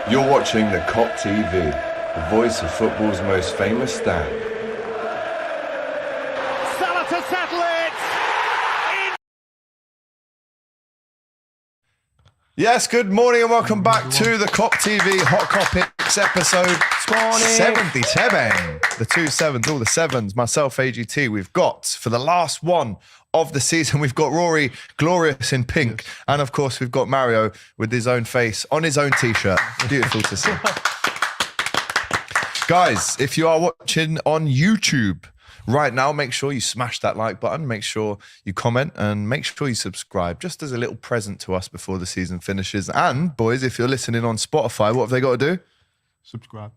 You're watching the Kop TV, the voice of football's most famous stand. Salah to settle it! Yes, good morning and welcome back to the Kop TV Hot Kopics episode 77. The two sevens, all the sevens. Myself, AGT, we've got, for the last one of the season, we've got Rory, glorious in pink. Yes. And of course, we've got Mario with his own face on his own t-shirt. Beautiful to see. Guys, if you are watching on YouTube right now, make sure you smash that like button, make sure you comment, and make sure you subscribe, just as a little present to us before the season finishes. And boys, if you're listening on Spotify, what have they got to do? Subscribe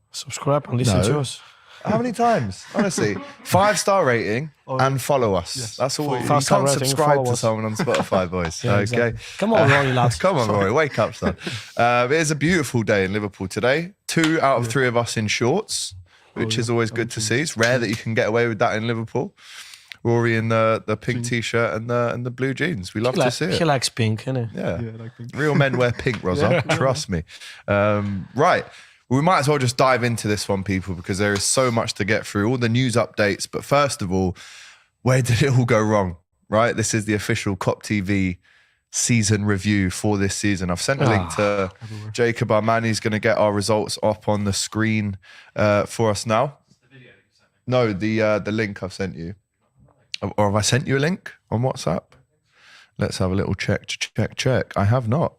and listen to us. How many times? Honestly, 5-star rating and follow us. Yes. That's all. You can't subscribe to someone on Spotify, boys. Yeah, okay. Exactly. Come on, Rory, lads. Come on, Rory. Wake up, son. It is a beautiful day in Liverpool today. 2 out of 3 of us in shorts, which is always good to see. It's rare that you can get away with that in Liverpool. Rory in the pink t-shirt and the blue jeans. We love to see it. He likes pink, innit? Yeah. I like pink. Real men wear pink, Rosa. Trust me. Right. We might as well just dive into this one, people, because there is so much to get through, all the news updates. But first of all, where did it all go wrong, right? This is the official Kop TV season review for this season. I've sent a link to Jacob Armani. He's going to get our results up on the screen for us now. The video that you sent me? No, the link I've sent you. Or have I sent you a link on WhatsApp? Let's have a little check. I have not.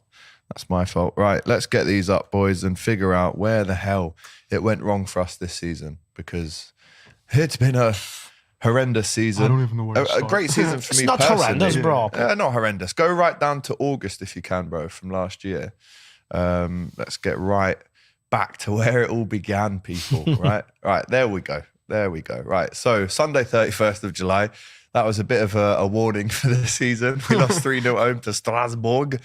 That's my fault. Right, let's get these up, boys, and figure out where the hell it went wrong for us this season, because it's been a horrendous season. I don't even know where to start. A great season for me personally. personally. Not horrendous, bro. Not horrendous. Go right down to August if you can, bro, from last year. Let's get right back to where it all began, people, right? Right, there we go. Right, so Sunday, 31st of July. That was a bit of a warning for the season. We lost 3-0 home to Strasbourg.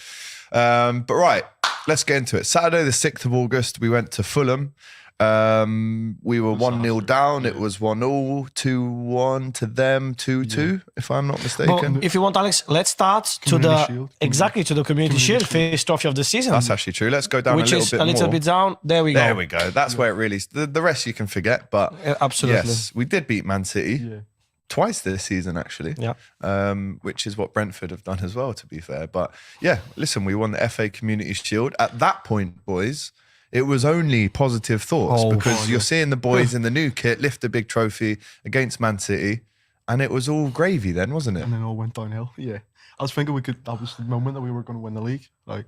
But right, let's get into it. Saturday, the 6th of August, we went to Fulham. We were 1-0 down. It was 1-0, 2-1 to them, 2-2, if I'm not mistaken. But if you want, Alex, let's start to the Community Shield first trophy of the season. That's actually true. Let's go down which a little bit more. Which is a little bit down. There we go. There we go. That's where it really... The rest you can forget, but... Absolutely. Yes, we did beat Man City. Twice this season, actually, which is what Brentford have done as well, to be fair. But yeah, listen, we won the FA Community Shield. At that point, boys, it was only positive thoughts because you're seeing the boys in the new kit lift a big trophy against Man City, and it was all gravy then, wasn't it? And then it all went downhill. Yeah. I was thinking that was the moment that we were going to win the league. Like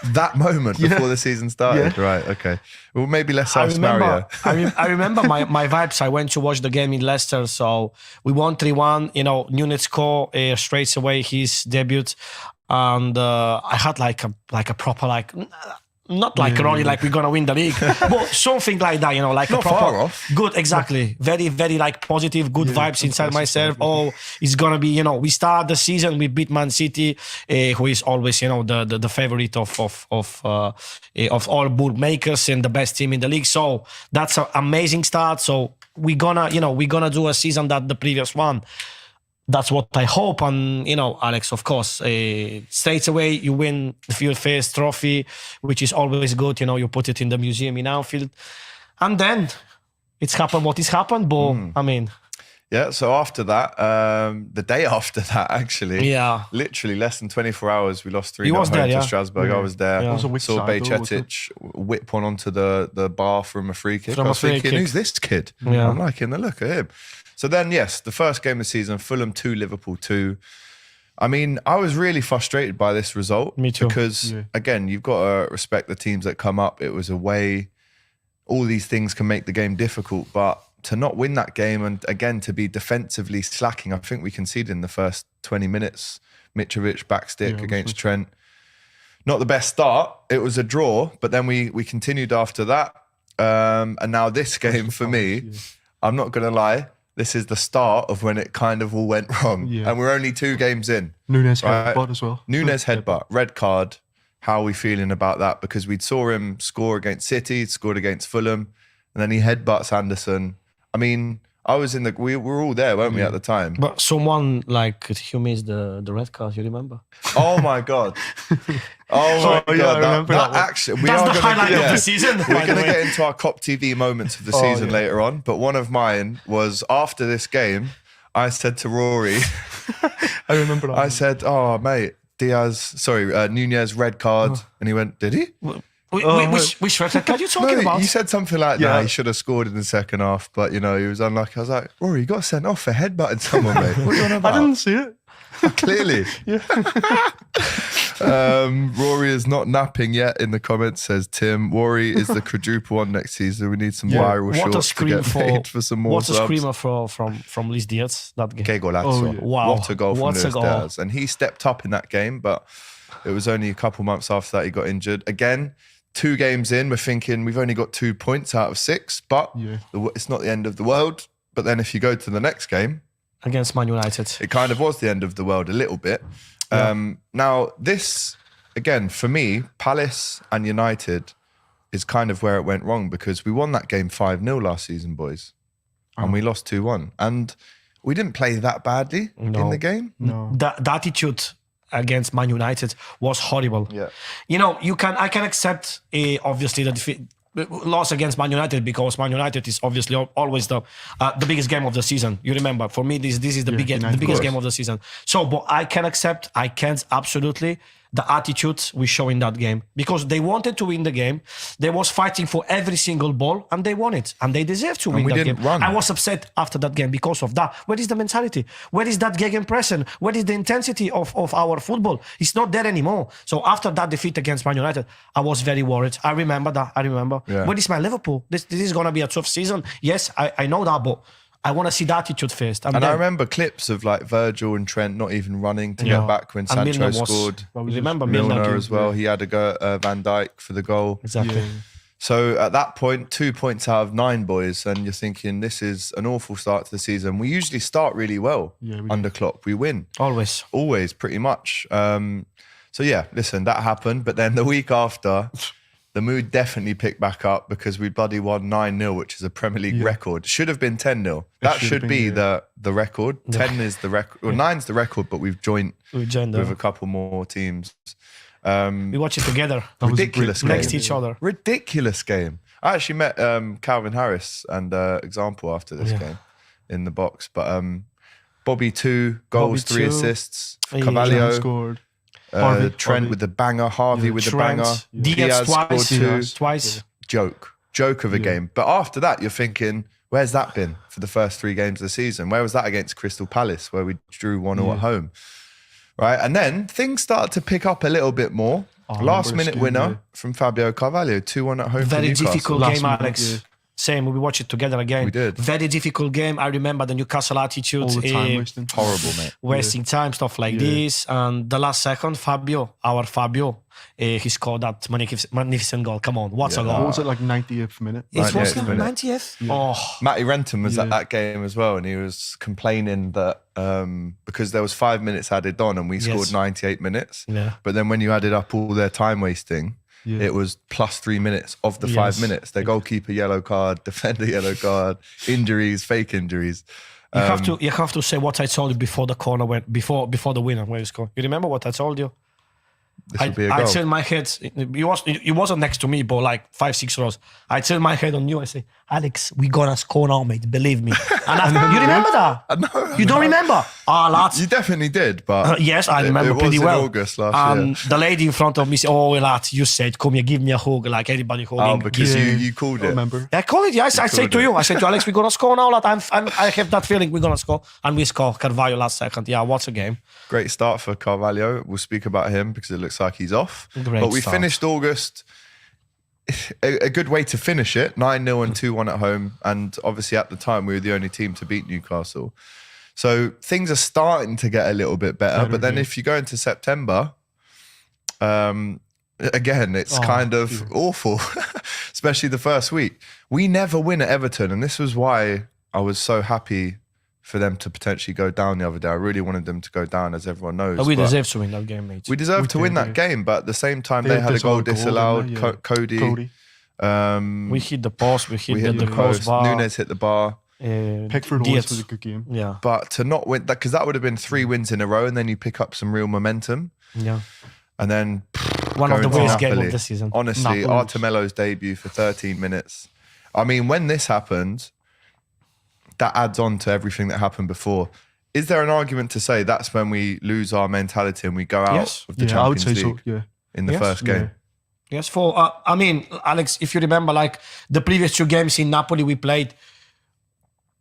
that moment before the season started. Yeah. Right, okay. Well, maybe let's ask Mario. I remember my vibes. I went to watch the game in Leicester, so we won 3-1. You know, Nunez scored straight away his debut, and I had like a proper not like Rory, like we're gonna win the league, but something like that, you know, like not a proper, far off. Good, exactly, very, very like positive, good vibes inside myself. Oh, it's gonna be, you know, we start the season, we beat Man City, who is always, you know, the favorite of all bookmakers and the best team in the league. So that's an amazing start. So we're gonna do a season that the previous one. That's what I hope. And, you know, Alex, of course, straight away you win your first trophy, which is always good. You know, you put it in the museum in Anfield. And then it's happened what is happened. But, I mean... Yeah, so after that, the day after that, actually, literally less than 24 hours, we lost 3-0 home to Strasbourg. I was there. Yeah. Saw Bajcetic whip one onto the bar from a free kick. I was thinking, who's this kid? Yeah. I'm liking the look at him. So then, yes, the first game of the season, Fulham 2, Liverpool 2. I mean, I was really frustrated by this result. Me too. Because, again, you've got to respect the teams that come up. It was away. All these things can make the game difficult, but to not win that game and, again, to be defensively slacking, I think we conceded in the first 20 minutes. Mitrovic backstick against Trent. Not the best start. It was a draw, but then we continued after that. And now this game, for me, I'm not going to lie, this is the start of when it kind of all went wrong. Yeah. And we're only 2 games in. Nunez headbutt as well. Nunez headbutt, red card. How are we feeling about that? Because we saw him score against City, scored against Fulham, and then he headbutts Anderson. I mean, I was in the. We were all there, weren't we, at the time? But someone like who missed the red card, you remember? Oh my god! Oh my god! I remember that one. Actually, we That's are the gonna highlight get, of the season. We're by the going to way. get into our Kop TV moments of the season later on. But one of mine was after this game. I said to Rory, I remember that. I said, "Oh mate, Nunez red card," and he went, "Did he?" Which red card are you talking about? You said something like, "Nah, he should have scored in the second half," but he was unlucky. I was like, "Rory, you got sent off for headbutting someone, mate. What are you on about?" I didn't see it. Clearly. Rory is not napping yet in the comments, says Tim. Rory is the quadruple one next season. We need some viral What a shorts to scream get made for some more What a subs. screamer from Luis Diaz, that game. Que golazo. Wow. What a goal from What a Luis goal. Diaz. And he stepped up in that game, but it was only a couple months after that he got injured. Again, 2 games in, we're thinking we've only got 2 points out of 6, but it's not the end of the world. But then if you go to the next game, Against Man United. it kind of was the end of the world a little bit. Now, this, again, for me, Palace and United is kind of where it went wrong because we won that game 5-0 last season, boys. And we lost 2-1. And we didn't play that badly in the game. No. The attitude against Man United was horrible. Yeah. I can accept obviously the defeat. Loss against Man United because Man United is obviously always the biggest game of the season. You remember, for me, this is the biggest game of the season. So, but I can't absolutely the attitude we show in that game because they wanted to win the game. They was fighting for every single ball and they won it and they deserve to win we that didn't game. run. I was upset after that game because of that. Where is the mentality? Where is that gegenpressing? Where is the intensity of our football? It's not there anymore. So after that defeat against Man United, I was very worried. I remember that. Yeah. Where is my Liverpool? This is going to be a tough season. Yes, I know that, but I want to see the attitude first. And I remember clips of like Virgil and Trent not even running to get back when And Sancho Milner scored. Remember Milner as well. He had a go at Van Dijk for the goal. Exactly. So at that point, 2 points out of 9, boys, and you're thinking this is an awful start to the season. We usually start really well under Klopp. We win. Always, pretty much. So yeah, listen, that happened. But then the week after, the mood definitely picked back up because we bloody won 9-0, which is a Premier League record. Should have been 10-0. That should be the record. 10 is the record. Well, 9's the record, but we've joined with a couple more teams. We watch it together. Ridiculous game. Next to each other. Ridiculous game. I actually met Calvin Harris and Example after this game in the box. But Bobby 2 goals, 3 assists. Carvalho scored. Trent with the banger. Harvey with the banger. Diaz scored 2. Twice. Joke of a game. But after that, you're thinking, where's that been for the first 3 games of the season? Where was that against Crystal Palace, where we drew 1-0 at home? Right, and then things started to pick up a little bit more. Last minute winner from Fábio Carvalho, 2-1 at home. Very for Newcastle. difficult game, Alex. Same, we watched it together again. We did. Very difficult game. I remember the Newcastle attitude. All the time wasting. Horrible, mate. Wasting time, stuff like this. And the last second, our Fábio, he scored that magnificent goal. Come on, what's a goal? What was it, like 90th minute? It was 90th like minute. 90th? Oh, Matty Renton was at that game as well, and he was complaining that because there was 5 minutes added on and we scored 98 minutes. Yeah. But then when you added up all their time wasting, it was plus 3 minutes of the 5 minutes. Their goalkeeper yellow card, defender yellow card, injuries, fake injuries. you have to say what I told you before the corner went, before the winner when you scored. You remember what I told you? This would be a goal. I turned my head. He wasn't next to me, but like 5-6 rows. I turned my head on you. I say, Alex, we gonna score now, mate. Believe me. And you remember that? No, you don't remember? Lads. You definitely did, but Yes, I remember it pretty was well. in August last year. The lady in front of me said, "Oh, lad, you said, come here, give me a hug," like everybody hugging. Oh, because you called I it. remember. I called it. Yes, I said to you. I said to Alex, we're gonna score now, lad. I have that feeling we're gonna score, and we score. Carvalho last second. Yeah, what a game. Great start for Carvalho. We'll speak about him because it looks like he's off. Great but we start. finished August. A good way to finish it, 9-0 and 2-1 at home. And obviously at the time, we were the only team to beat Newcastle. So things are starting to get a little bit better. But then if you go into September, again, it's kind of awful, especially the first week. We never win at Everton. And this was why I was so happy for them to potentially go down the other day. I really wanted them to go down, as everyone knows. But we But deserve to win that game, mate. we deserved to win that game, but at the same time, they had a goal disallowed. didn't they? Cody. We hit the post. We hit the post. crossbar. Nunez hit the bar. Pickford always was a good game. Yeah. But to not win that, because that would have been 3 wins in a row, and then you pick up some real momentum, Yeah. and then One of the going to worst games Napoli. of the season. Honestly, Napoli. Artemello's debut for 13 minutes. I mean, when this happened, that adds on to everything that happened before. Is there an argument to say that's when we lose our mentality and we go out Yes. of the Yeah, I would Champions say League so. Yeah. in the Yes. first game? Yes, I mean, Alex, if you remember, like the previous 2 games in Napoli we played,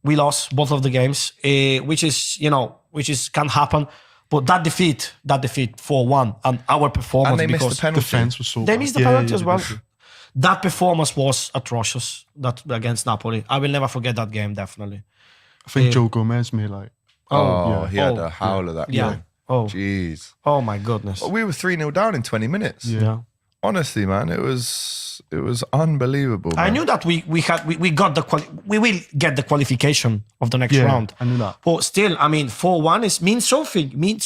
we lost both of the games, which can happen. But that defeat 4-1, and our performance, And they missed because the penalty. Defense was so they bad. missed the Yeah, penalty yeah, as well. they did. That performance was atrocious. That against Napoli, I will never forget that game. Definitely. I think Joe Gomez made like. Oh, yeah. he had Oh, a howler that Yeah. game. Oh. Jeez. Oh my goodness. We were 3-0 down in 20 minutes. Yeah. Honestly, man, it was unbelievable. I man. knew that we will get the qualification of the next Yeah, round. I knew that. But still, I mean, 4-1 means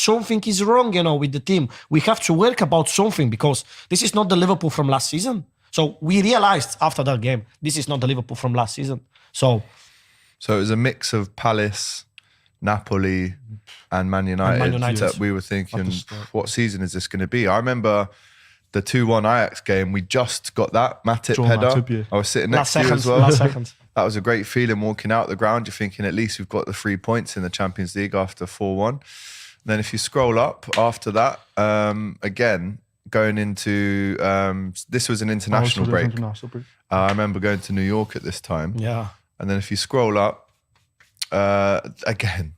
something is wrong, with the team. We have to work about something, because this is not the Liverpool from last season. So we realized after that game, this is not the Liverpool from last season. So So it was a mix of Palace, Napoli, and Man United, Man United. that we were thinking, start. what season is this going to be? I remember the 2-1 Ajax game, we just got that Matip Joel header. Matip, yeah. I was sitting next last to you as second, well. last second. That was a great feeling walking out the ground. You're thinking, at least we've got the 3 points in the Champions League after 4-1. Then if you scroll up after that, again, going into, this was an international break. International break. I remember going to New York at this time. Yeah. And then if you scroll up, again,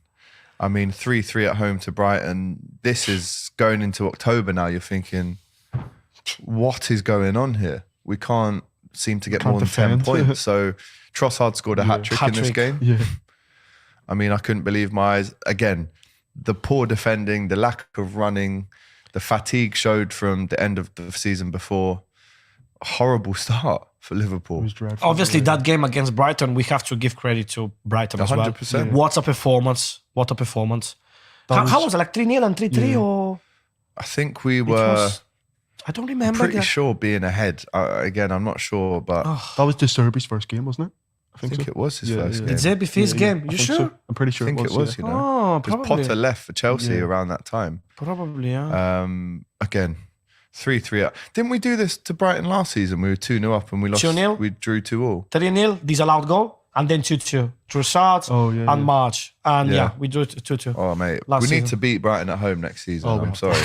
I mean, 3-3 at home to Brighton. This is going into October now. You're thinking, what is going on here? We can't seem to get Can't more than 10 defend. points. So Trossard scored a hat-trick in this Hat-trick. game. Yeah. I mean, I couldn't believe my eyes. Again, the poor defending, the lack of running, the fatigue showed from the end of the season before. Horrible start for Liverpool. It was dreadful. Obviously, Yeah. that game against Brighton, we have to give credit to Brighton as well. 100%. What a performance. What a performance. That How was it? Like 3-0 and 3-3 or? I think we It were was, I don't remember. pretty that. sure being ahead. Again, I'm not sure, but That was De Serbi's first game, wasn't it? I think so. it was his Yeah, first yeah. game. It's Zerbi's game. I You think sure? so. I'm pretty I sure think it was, yeah. you know. Oh, Because probably. Potter left for Chelsea Yeah. around that time. Probably, yeah. Again, 3-3 up. Didn't we do this to Brighton last season? We were 2-0 up and we lost. 2-0? We drew 2-2. 3-0, disallowed goal, and then 2-2. Trossard Oh, yeah, and yeah. March. And Yeah. yeah, we drew 2-2. Oh, mate. Last we need season. to beat Brighton at home next season. Oh, I'm we sorry.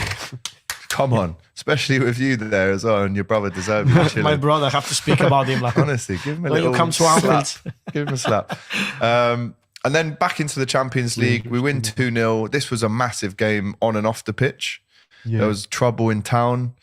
Come on. Especially with you there as well and your brother deserves it. My brother, I have to speak about him. Like, Honestly, give him a when little you come to slap. Anfield. Give him a slap. And then back into the Champions League. We win 2-0. This was a massive game on and off the pitch. Yeah. There was trouble in town.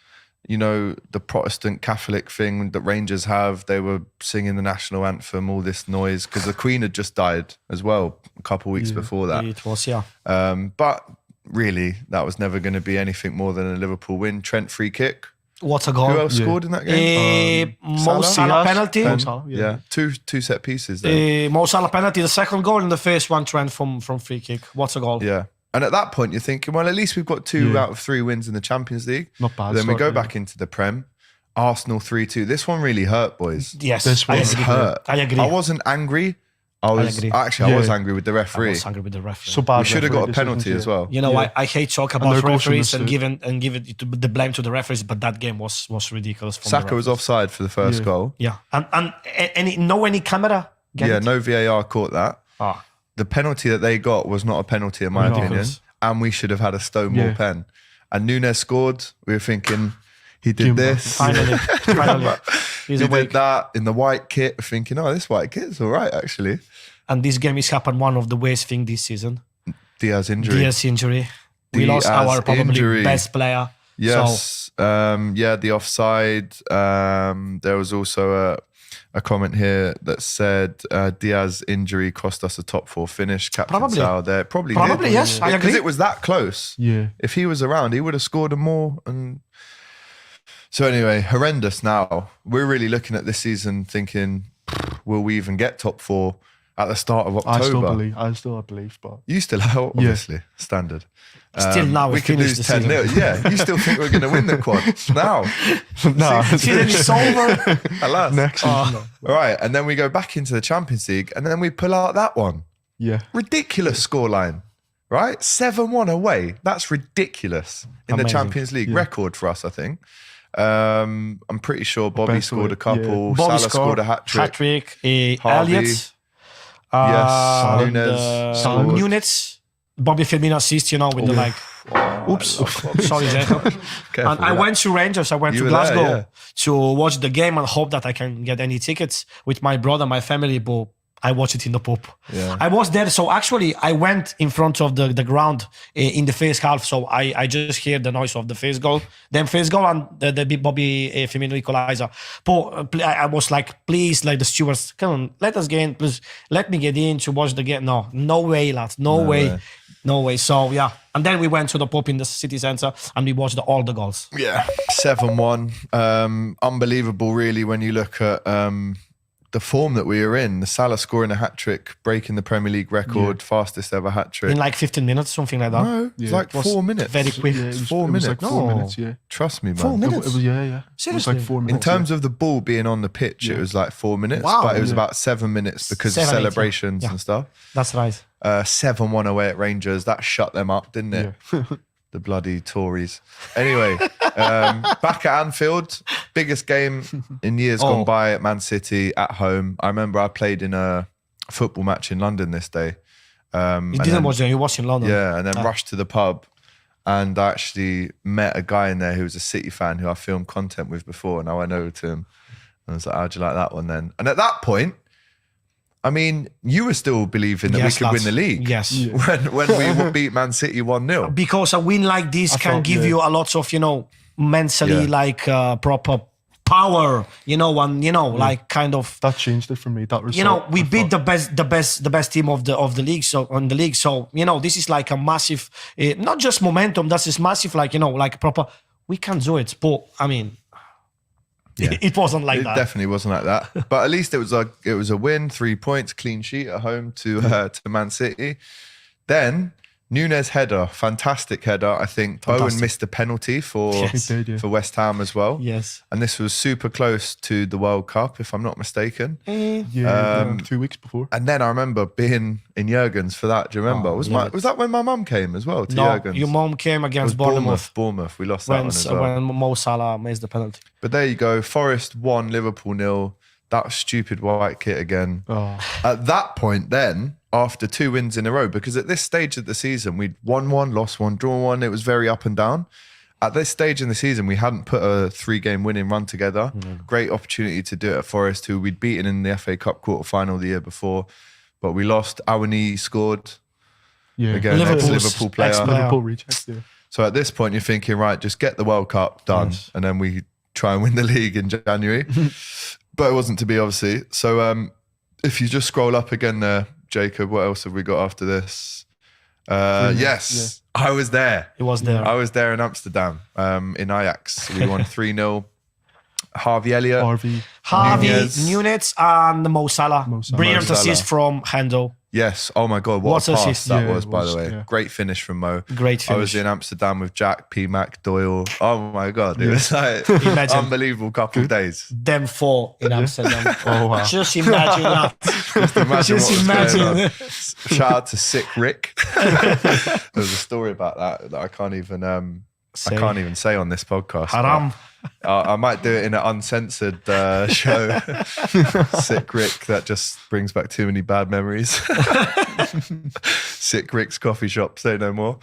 You know, the Protestant Catholic thing that Rangers have. They were singing the national anthem, all this noise, because the Queen had just died as well a couple of weeks before that. It was, yeah. But really, that was never going to be anything more than a Liverpool win. Trent free kick. What a goal. Who else Yeah. scored in that game? Mo Salah? Salah penalty. Mo Salah, Yeah, two set pieces there. Mo Salah penalty, the second goal, and the first one Trent from free kick. What a goal. Yeah. And at that point, you're thinking, well, at least we've got 2 Yeah. out of 3 wins in the Champions League. Not bad Then we start, go yeah. back into the Prem. Arsenal 3-2. This one really hurt, boys. Yes, This I one This agree. hurt. I agree. I wasn't angry. I was agree. actually I was Yeah. angry with the I referee. was angry with the referee. So bad. We should have got a referee penalty decisions, as well. You know, Yeah. I hate talk And about their goals referees from and the give it the blame to the referees, but that game was ridiculous. From the Saka was referees. offside for the first Yeah. goal. Yeah, and any camera. Get Yeah, it? no VAR caught that. Ah, The penalty that they got was not a penalty in my No. opinion. Ridiculous. And we should have had a Stonewall Yeah. pen. And Nunes scored. We were thinking he did Game this. finally, finally, he's He awake. did that in the white kit, thinking, oh, this white kit's all right, actually. And this game is happened one of the worst things this season. Diaz injury. Diaz injury. We lost Diaz our probably injury. best player. So, Yes. The offside. There was also a comment here that said Diaz injury cost us a top 4 finish. Captain Probably. Sal there. Probably Probably, did. yes, I agree. Because it was that close. Yeah. If he was around, he would have scored more. And so anyway, horrendous now. We're really looking at this season thinking, will we even get top 4? at the start of October. I still believe, but You still are, obviously, standard. Still now we could finished lose the 10-0. Yeah, you still think we're going to win the quad now? no. Season is over. Alas. Next season. All right, and then we go back into the Champions League, and then we pull out that one. Yeah. Ridiculous scoreline, right? 7-1 away. That's ridiculous in the Amazing. Champions League record for us, I think. I'm pretty sure Bobby Best scored a way, couple. Bobby Salah scored a hat-trick. Hat-trick. Harvey. Elliot. Yes, Nunes. Salah. Nunes. Bobby Firmino assist, with the like. Oops. Sorry, Jacob. Careful And I with went to Rangers. I went You to were Glasgow there, yeah. to watch the game and hope that I can get any tickets with my brother, my family, but I watched it in the pub. Yeah. I was there. So actually, I went in front of the ground in the first half. So I just hear the noise of the first goal. Then first goal and the big Bobby Firmino equalizer. But I was like, please, like the stewards, come on, let us get in. Please, let me get in to watch the game. No way, lads. No way. No way. So, yeah. And then we went to the pub in the city centre and we watched all the goals. Yeah, 7-1. Unbelievable, really, when you look at the form that we are in. The Salah scoring a hat-trick, breaking the Premier League record, fastest ever hat-trick. In like 15 minutes, something like that. No, it's like 4 minutes. Very quick. Yeah, it was, 4 it was minutes. like 4 No. minutes, yeah. Trust me, man. 4 minutes? It was, yeah. It was Seriously? like 4 In minutes. terms of the ball being on the pitch, it was like 4 minutes, Wow. but it was Yeah. about 7 minutes because 7, of 8, yeah. celebrations Yeah. and stuff. That's right. 7-1 away at Rangers. That shut them up, didn't it? The bloody Tories. Anyway, back at Anfield, biggest game in years gone by at Man City at home. I remember I played in a football match in London this day. You didn't watch it, you watched in London. Yeah, and then rushed to the pub. And I actually met a guy in there who was a City fan who I filmed content with before. And I went over to him and I was like, how'd you like that one then? And at that point, I mean, you were still believing that Yes, we could win lads. the league. Yes. When we beat Man City 1-0. Because a win like this can thought, give yeah. you a lot of, mentally Yeah. like proper power, and like kind of that changed it for me. That result. we I beat thought- the best team of the league. So on the league, so this is like a massive, not just momentum. That's just massive, like proper. We can do it, but I mean, it wasn't like It that. definitely wasn't like that. But at least it was a win, 3 points, clean sheet at home to Man City. Then Nunes header, fantastic header. I think Bowen Fantastic. missed a penalty for Yes. He did, yeah. for West Ham as well. Yes. And this was super close to the World Cup, if I'm not mistaken. Yeah, 2 weeks before. And then I remember being in Jurgens for that. Do you remember? Was that when my mum came as well to No, Jurgens? your mom came It was against Bournemouth Bournemouth. We lost that when one as well. when Mo Salah missed the penalty. But there you go. Forest 1, Liverpool 0. That stupid white kit again. Oh, At that point then, after 2 wins in a row, because at this stage of the season, we'd won 1, lost 1, drawn 1. It was very up and down. At this stage in the season, we hadn't put a 3-game winning run together. Great opportunity to do it at Forest, who we'd beaten in the FA Cup quarter-final the year before. But we lost. Awani scored. yeah. Again, Liverpool's ex-Liverpool player. ex-player. Liverpool rejects there. So at this point, you're thinking, right, just get the World Cup done, Yes. and then we try and win the league in January. But it wasn't to be, obviously. So if you just scroll up again there, Jacob, what else have we got after this? Yes, I was there. It was there. I was there in Amsterdam, in Ajax. We won 3-0. Harvey Elliott. Harvey. Nunes and Mo Salah. Mo Salah. Brilliant Mo assist from Hendo. Yes. Oh my God. What What a pass assist. that Yeah, was, it by was, the way. yeah. Great finish from Mo. Great I was finish. in Amsterdam with Jack, P. Mac, Doyle. Oh my God. It was like Imagine. unbelievable couple of days. Them 4 in Amsterdam. Oh, wow. Just imagine that. Imagine Just what was imagine. going on. Shout out to Sick Rick. There's a story about that I can't even say on this podcast. Haram. I might do it in an uncensored show. Sick Rick, that just brings back too many bad memories. Sick Rick's coffee shop, say no more.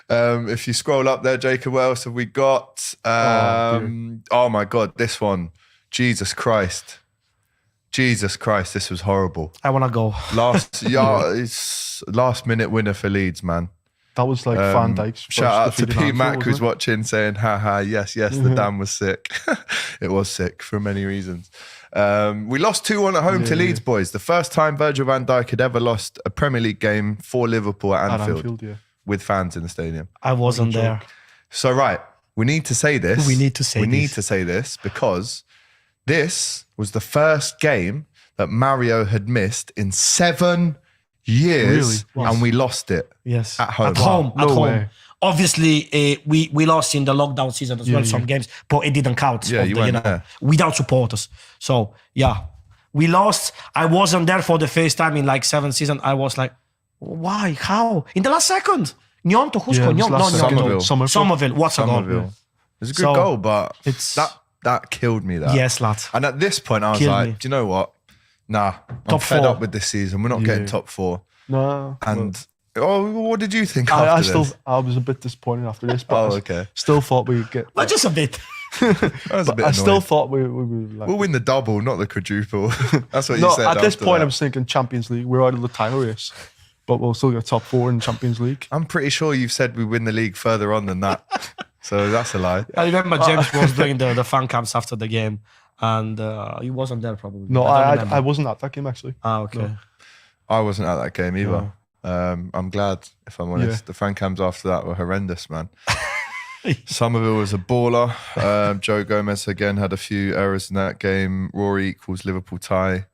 If you scroll up there, Jacob, what else have we got? Oh my God, this one. Jesus Christ, this was horrible. I want to go. It's last minute winner for Leeds, man. That was like Van Dijk's first Shout out to defeat in P. Anfield, Mac, wasn't who's it? watching, saying, haha, yes, the dam was sick. It was sick for many reasons. We lost 2-1 at home to Leeds, boys. The first time Virgil van Dijk had ever lost a Premier League game for Liverpool at At Anfield, Anfield, yeah. with fans in the stadium. I wasn't there. So, right, we need to say this. We need to say We need this. to say this because this was the first game that Mario had missed in 7 years, Really? Wow. and we lost it Yes. at home. At home. No at home. way. Obviously, we lost in the lockdown season as well, some games, but it didn't count. Yeah, you weren't there. Without supporters. So, yeah. We lost. I wasn't there for the first time in like 7 seasons. I was like, why? How? In the last second. Nyonto, who scored? it was last second. Somerville. Somerville. What's a goal? Somerville. It was a good So, goal, but it's- that killed me. That Yes, lad. And at this point, I was Killed like, me. do you know what? Nah, I'm Top fed 4. up with this season. We're not getting top 4. No. And what did you think I after still this? I was a bit disappointed after this, but Oh, I okay. still thought we'd get. But just a bit. That was a bit I still annoying. thought we would like. We'll win the double, not the quadruple. That's what you No, said. at this after point, that. I was thinking Champions League. We're out of the title race, but we'll still get top 4 in Champions League. I'm pretty sure you've said we win the league further on than that. So that's a lie. I remember James was doing the fan camps after the game, and he wasn't there probably. No, don't I remember. wasn't at that game actually. Ah, okay. No. I wasn't at that game either. I'm glad, if I'm honest. Yeah. The fan cams after that were horrendous, man. Somerville was a baller. Joe Gomez again had a few errors in that game. Rory equals Liverpool tie.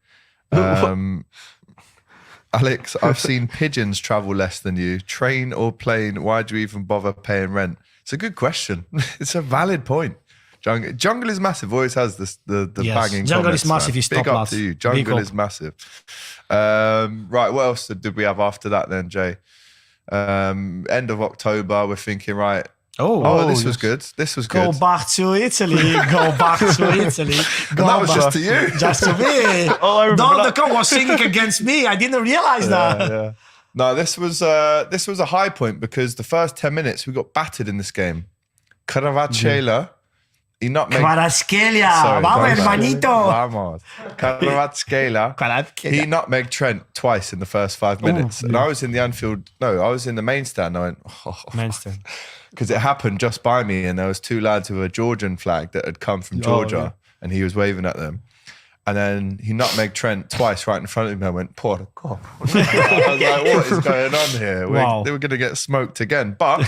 Alex, I've seen pigeons travel less than you. Train or plane? Why do you even bother paying rent? It's a good question. It's a valid point. Jungle is massive. Always has this the Yes. banging. Jungle comments, is massive. man. He's Big top up class. to you. Big Jungle up. is massive. Right. What else did we have after that then, Jay? End of October. We're thinking, right. Oh, this was yes. good. This was Go good. back to Italy. Go back to Italy. And that was just to you. Just to me. Oh, I remember Don that. the Cock was singing against me. I didn't realize that. Yeah. No, this was a high point because the first 10 minutes we got battered in this game. Caravacciela, he nutmegged. Kvaratskhelia. Sorry, Vamos, vamos. hermanito. Vamos. Caravacciela. He nutmegged Trent twice in the first 5 minutes. And I was in the Anfield, I was in the main stand. I went, Mainstay. because it happened just by me and there was 2 lads with a Georgian flag that had come from Georgia and he was waving at them. And then he nutmegged Trent twice right in front of me. I went, poor cop. I was like, what is going on here? Wow. They were going to get smoked again. But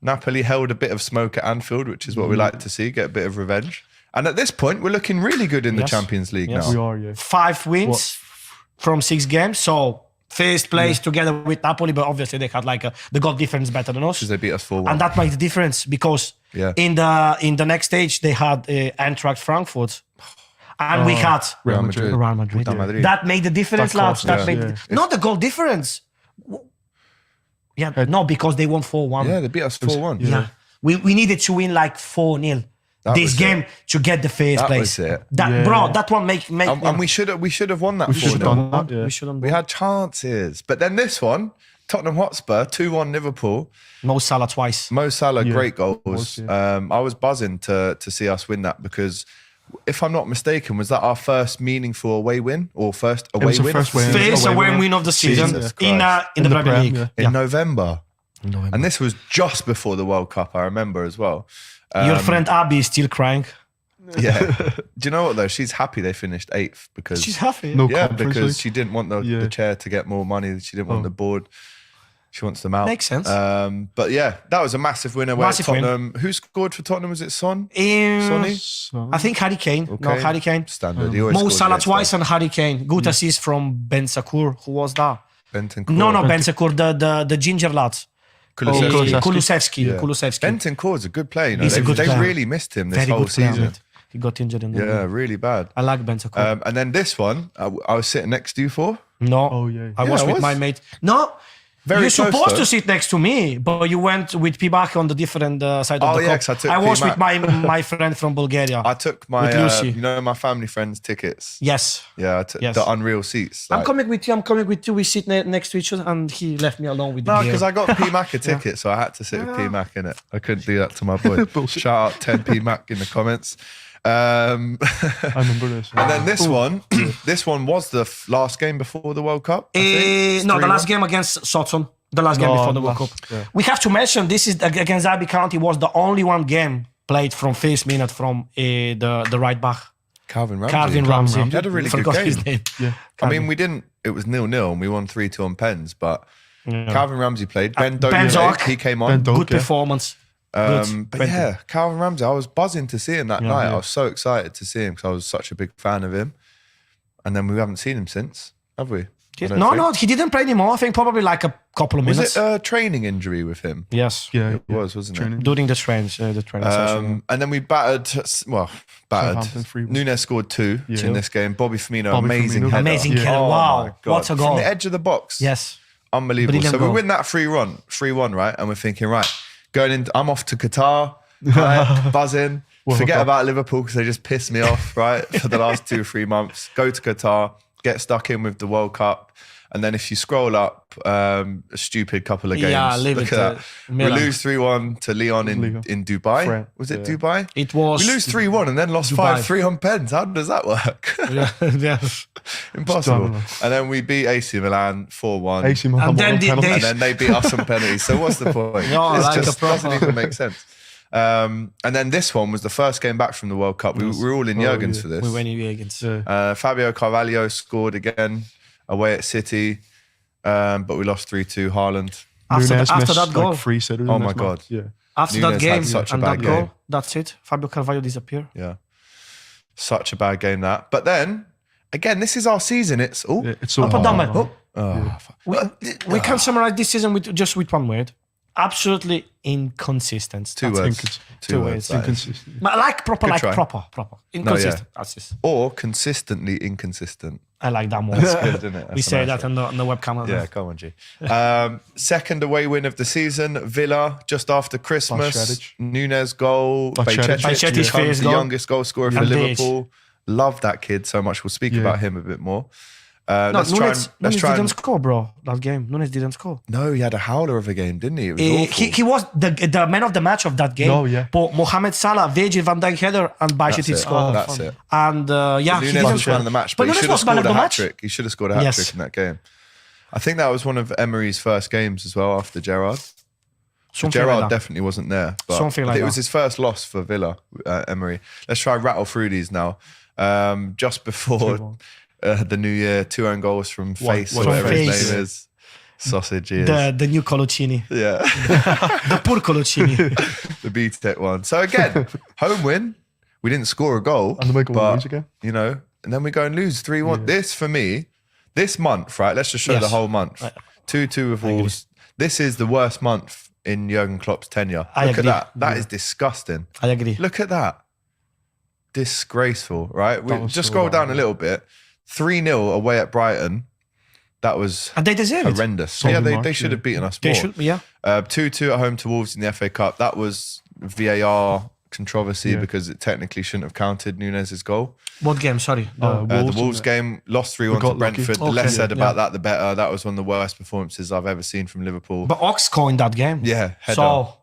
Napoli held a bit of smoke at Anfield, which is what we like to see, get a bit of revenge. And at this point, we're looking really good in the Yes. Champions League Yes. now. We are, yeah. 5 wins from 6 games. So first place together with Napoli, but obviously they had like the goal difference better than us. Because they beat us 4-1. And that made the difference because Yeah. in the next stage they had Eintracht Frankfurt, and we had Real Madrid. Real Madrid. Real Madrid. That made the difference, That lads. cost, That yeah. made Yeah. not the goal difference. Yeah, no, because they won 4-1. Yeah, they beat us 4-1. Yeah. We needed to win like 4-0 That this was game to get the first That place. was it. That Yeah. bro, that one make And we should have won that. We should have 4-0. done that. Yeah. we shouldn't. We had chances. But then this one, Tottenham Hotspur, 2-1 Liverpool. Mo Salah twice. Mo Salah, Yeah. great goals. Was, yeah. I was buzzing to see us win that because, if I'm not mistaken, was that our first meaningful away win or first away was the win? first win. First away away win. win of the season Jesus in Christ. the Premier Prem, League. yeah. in November. November. And this was just before the World Cup, I remember as well. Your friend Abby is still crying. Yeah. Do you know what though? She's happy they finished 8th because She's happy. No yeah, Conference because League. she didn't want the chair to get more money. She didn't want the board. She wants them out. Makes sense. But yeah, that was a massive win away Massive at win. Tottenham. Who scored for Tottenham? Was it Son? Sonny? So, I think Harry Kane. No, Okay. Harry Kane. Standard. He always Mo scores Salah against twice us. and Harry Kane. Good assist from Bentancur. Who was that? Bentancur. No, Bentancur, the ginger lad. Kulusevski. Kulusevski. Yeah. Kulusevski. Bentancur is a good player. You know? He's a good they player. really missed him this Very whole good player, season. mate. He got injured in the Yeah, really bad. I like Bentancur. And then this one, I was sitting next to you for. No. Oh, yeah. I was Yeah, I with was. my mate. No. Very You're close, supposed though. to sit next to me, but you went with P-Back on the different side of Oh, the yeah, cup. 'cause I took I was with P-Mac. my friend from Bulgaria. I took my, With Lucy. my family friends' tickets. Yes. Yeah, I took Yes. the Unreal seats. I'm like- coming with you. We sit next to each other, and he left me alone with the No, gear. because I got P Mac a ticket, so I had to sit with P Mac in it. I couldn't do that to my boy. Shout out 10 P Mac in the comments. I remember this. And then this one was the last game before the World Cup. I think. No, the 3-1. last game against Soton. The last game before the World Cup. yeah. We have to mention this is against Derby County was the only one game played from first minute from the right back. Calvin Ramsey. Calvin Ramsey. He had a really good Forgot game. his name. Yeah. I mean, we didn't. It was 0-0, and we won 3-2 on pens. But Calvin Ramsey played. Ben Ben Doak. Doak, he came on. Ben Doak. Good Okay. performance. Good. But yeah, Calvin Ramsey. I was buzzing to see him that night. yeah. I was so excited to see him because I was such a big fan of him. and then we haven't seen him since, have we? I don't No, think. no, he didn't play anymore. I think probably like a couple of Was minutes. it a training injury with him? Yes. Yeah, It was, wasn't it? Training. During the training session. And then we battered. Southampton 3-1. Nunes scored 2 Yeah. in this game. Bobby Firmino, Bobby amazing Firmino. header. Amazing Yeah. header. Oh Wow. my God. What a goal. From the edge of the box. Yes. Unbelievable. Brilliant So goal. we win that 3-1, right? And we're thinking, right, going in, I'm off to Qatar, right, buzzing. Forget Cup. about Liverpool because they just pissed me off, right, for the last 2 or 3 months. Go to Qatar, get stuck in with the World Cup. And then if you scroll up, a stupid couple of games. Yeah, leave Look it at to that. Milan. We lose 3-1 to Lyon Lyon. in Dubai. France, Was it yeah. Dubai? It was. We lose 3-1 and then lost Dubai. 5-3 on pens. How does that work? Yes. Impossible. Stunning. And then we beat AC Milan 4-1. AC Milan And then won on they- penalties. And then they beat us on penalties. So what's the point? No, It like a just proper- doesn't even make sense. And then this one was the first game back from the World Cup. We were all in Jurgens yeah. for this. We went against. Yeah. Fábio Carvalho scored again away at City, but we lost 3-2. Haaland. After Nunes that missed, goal. Like 3 sitters. Oh in my this God. match. Yeah. After Nunes that had game such a and bad that goal, game. that's it. Fábio Carvalho disappeared. Yeah. Such a bad game that. But then, again, this is our season. It's Yeah, it's so Up and down, hard. man. We Ah. can summarize this season with one word. Absolutely inconsistent. Two That's words. it. Two Two words. words. that is. Inconsistent. Like proper, Good try. proper. Inconsistent. That's it. Or consistently inconsistent. I like that more. That's good, isn't it? We That's a say nice that one. on the webcam. Yeah, come on, G. Second away win of the season, Villa, just after Christmas. Bajcetic. Nunes goal. Bajcetic. Bajcetic becomes first the goal. youngest goal scorer for Indeed. Liverpool. Love that kid so much. We'll speak Yeah. about him a bit more. No, Let's try Nunes didn't score, bro. That game, Nunes didn't score. No, he had a howler of a game, didn't he? It was awful. He was the man of the match of that game. No, yeah. But Mohamed Salah, Virgil van Dijk header, and That's Bajcetic it. scored. That's it. And he Nunes didn't was score. man of the match, but he Nunes should have was man scored of a the hat match. trick. He should have scored a hat Yes. trick in that game. I think that was one of Emery's first games as well after Gerrard. Something Gerrard like that. definitely wasn't there. But Something like it was that. his first loss for Villa, Emery. Let's try and rattle through these now. Just before the new year, 2 own goals from Face, or what whatever his Face. name is. Sausage he is. The new Coloccini. Yeah, The poor Coloccini. the BTEC one. So again, home win. We didn't score a goal. And then we go but, lose again. You know, and then we go and lose 3-1. This, for me, this month, right? Let's just show Yes. the whole month. 2-2 with Wolves. This is the worst month in Jurgen Klopp's tenure. I Look agree. at that. That is disgusting. I agree. Look at that. Disgraceful, right? We was just so scroll bad, down a little bit. 3-0 away at Brighton. That was And they deserve it. horrendous. Solid Yeah, they march, should have beaten us They more. should, yeah. 2-2 at home to Wolves in the FA Cup. That was VAR controversy Yeah. because it technically shouldn't have counted Nunes' goal. What game? Sorry. The Wolves game, lost 3-1 to got lucky. Brentford. The Okay. less said about Yeah. that, the better. That was one of the worst performances I've ever seen from Liverpool. But Ox scored in that game. Yeah, header. So,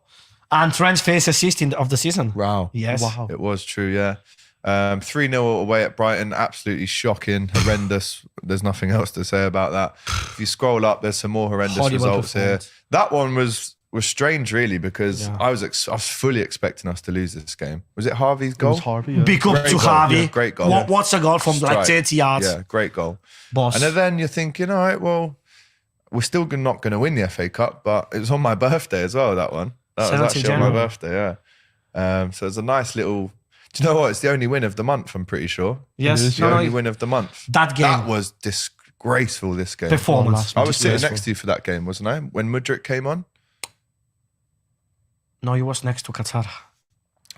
and Trent's first assist of the season. Wow. Yes. Wow. It was true, yeah. 3-0 away at Brighton, absolutely shocking, horrendous. There's nothing else to say about that. If you scroll up, there's some more horrendous Horrible results here. performance. That one was strange, really, because Yeah. I was fully expecting us to lose this game. Was it Harvey's It goal? was Harvey. Yeah. Big up Great to goal, Harvey. yeah, great goal. What's a goal from like Strike. 30 yards? Yeah, great goal. Boss. And then you're thinking, all right, well, we're still not going to win the FA Cup, but it was on my birthday as well, that one. That was 17th actually on my January. birthday, yeah. So it's a nice little... Do you know what? It's the only win of the month, I'm pretty sure. Yes. It's the No, no, only win of the month. that game. That was disgraceful, this game. Performance. I was sitting Disgraceful. next to you for that game, wasn't I? When Mudryk came on? No, he was next to Qatar.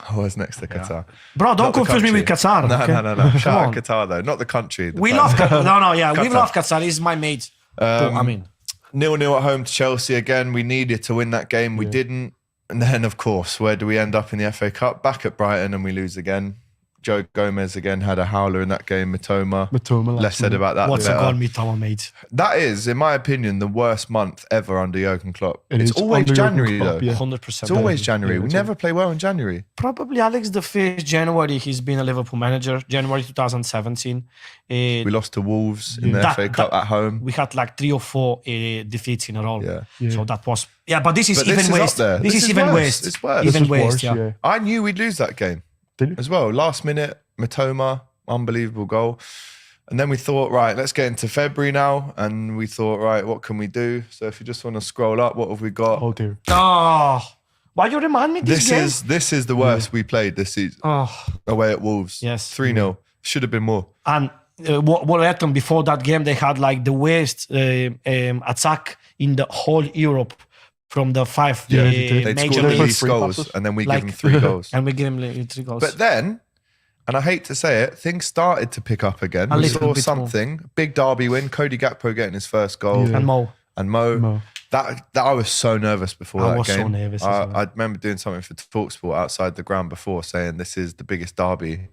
I was next to Qatar. Bro, don't Not the confuse me with country. Qatar. No, okay? no. Shout Come out on. Qatar, though. Not the country. the We planet. love Qatar. No, yeah. We Qatar. love Qatar. He's my mate. But, I mean, 0-0 at home to Chelsea again. We needed to win that game. We didn't. And then, of course, where do we end up in the FA Cup? Back at Brighton and we lose again. Joe Gomez again had a howler in that game. Mitoma. Matoma. Less said about that. what's the a better. goal, Mitoma, mate? That is, in my opinion, the worst month ever under Jurgen Klopp. It It's is always under Jurgen January, Klopp, though. yeah. 100%. It's always January. Yeah, We it's never play well in January. Probably Alex, the 1st January, he's been a Liverpool manager. January 2017. We lost to Wolves in the That- FA Cup that- at home. We had like 3 or 4 defeats in a row. Yeah. So that was... Yeah, but this is But even this is worse. up there. This This is is even worse. worse. It's worse. Even This is worse, worse, yeah. yeah. I knew we'd lose that game Did you? as well. Last minute, Mitoma, unbelievable goal. And then we thought, right, let's get into February now. And we thought, right, what can we do? So if you just want to scroll up, what have we got? Oh dear. Oh, why you remind me this game? This is the worst we played this season Oh, away at Wolves. Yes. 3-0. Should have been more. and what happened before that game, they had like the worst attack in the whole Europe from the 5 They'd major scored leagues. 3 goals, passes. and then we Like- give them 3 goals. And we give them 3 goals. But then, and I hate to say it, things started to pick up again. A We little saw bit something. Big derby win. Cody Gakpo getting his first goal. Yeah. and Mo. And Mo. Mo. That I was so nervous before I that was so game. nervous as well. I remember doing something for TalkSport outside the ground before, saying this is the biggest derby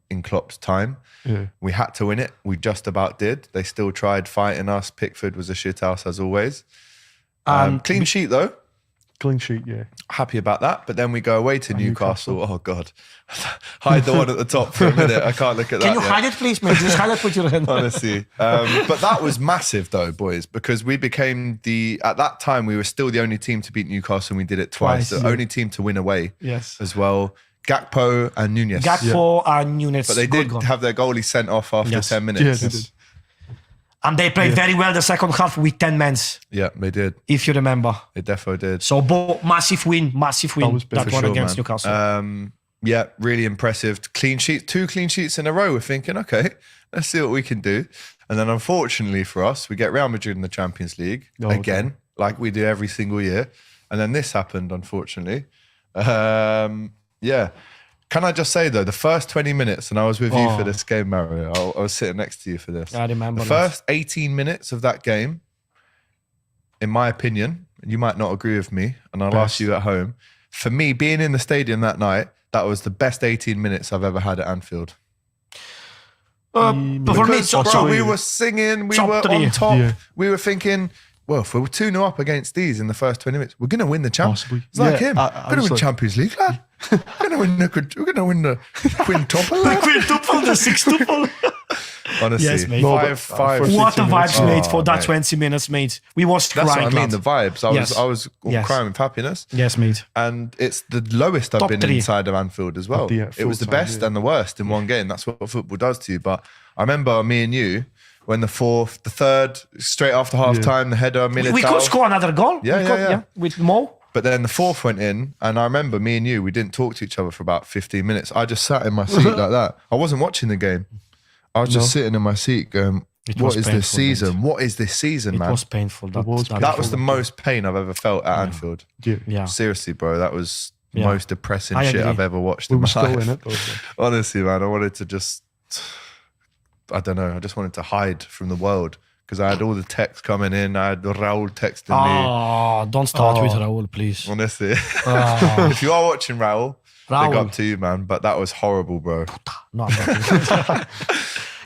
in Klopp's time. Yeah. We had to win it. We just about did. They still tried fighting us. Pickford was a shithouse as always. Clean sheet though. Clean sheet, yeah. Happy about that. But then we go away to Newcastle. Oh God, hide the one at the top for a minute. I can't look at that. Can you yet. hide it, please, mate? Just hide it with your hand. Honestly. But that was massive though, boys, because we became at that time, we were still the only team to beat Newcastle and we did it twice. Twice, The only team to win away Yes. as well. Gakpo and Nunez. Gakpo and Nunes. But they did good. have their goalie sent off after Yes. 10 minutes. Yeah, they did. And they played very well the second half with 10 men, Yeah, they did. if you remember. They defo did. So massive win. That was big That for one sure, against man. Newcastle. Yeah, really impressive. Clean sheets, 2 clean sheets in a row. We're thinking, okay, let's see what we can do. And then unfortunately for us, we get Real Madrid in the Champions League Oh, again, like we do every single year. And then this happened, unfortunately. Yeah. Can I just say though, the first 20 minutes, and I was with you for this game, Mario. I was sitting next to you for this. I remember The this. first 18 minutes of that game, in my opinion, you might not agree with me, and I'll ask you at home. For me, being in the stadium that night, that was the best 18 minutes I've ever had at Anfield. But for me, Because, bro, we were singing, we top were 3. on top. Yeah. We were thinking, well, if we're 2-0 up against these in the first 20 minutes, we're going to win the Champions Possibly. It's like Yeah, him. I We're going to was win like- Champions League, lad. We're going to win the quintuple. lad. Quintuple, the sextuple. Honestly, Yes, mate. No, but, five. for What a 60 minutes. vibes, mate, for that mate. 20 minutes, mate. We was That's what crying. I mean, lad. the vibes. I was Yes. crying with happiness. Yes, mate. And it's the lowest I've Top been 3. inside of Anfield as well. Yeah, It was the full time, best yeah. and the worst in one game. That's what football does to you. But I remember me and you, when the third, straight after half time, the header, Militao. We could score another goal. Yeah, We yeah, could, yeah. With Mo. But then the fourth went in, and I remember me and you, we didn't talk to each other for about 15 minutes. I just sat in my seat like that. I wasn't watching the game. I was just sitting in my seat going, It what was is painful, this season? mate. What is this season, It man? was painful. That was That was the most pain I've ever felt at Anfield. Yeah. Yeah. Seriously, bro, that was the Yeah. most depressing I shit agree. I've ever watched We in were my still life. in it, though. so. Honestly, man, I wanted to just, I don't know, I just wanted to hide from the world because I had all the texts coming in. I had Raul texting me. Oh, don't start with Raul, please. Honestly, Oh, if you are watching Raul, big Raul. up to you, man. But that was horrible, bro. No, I'm not.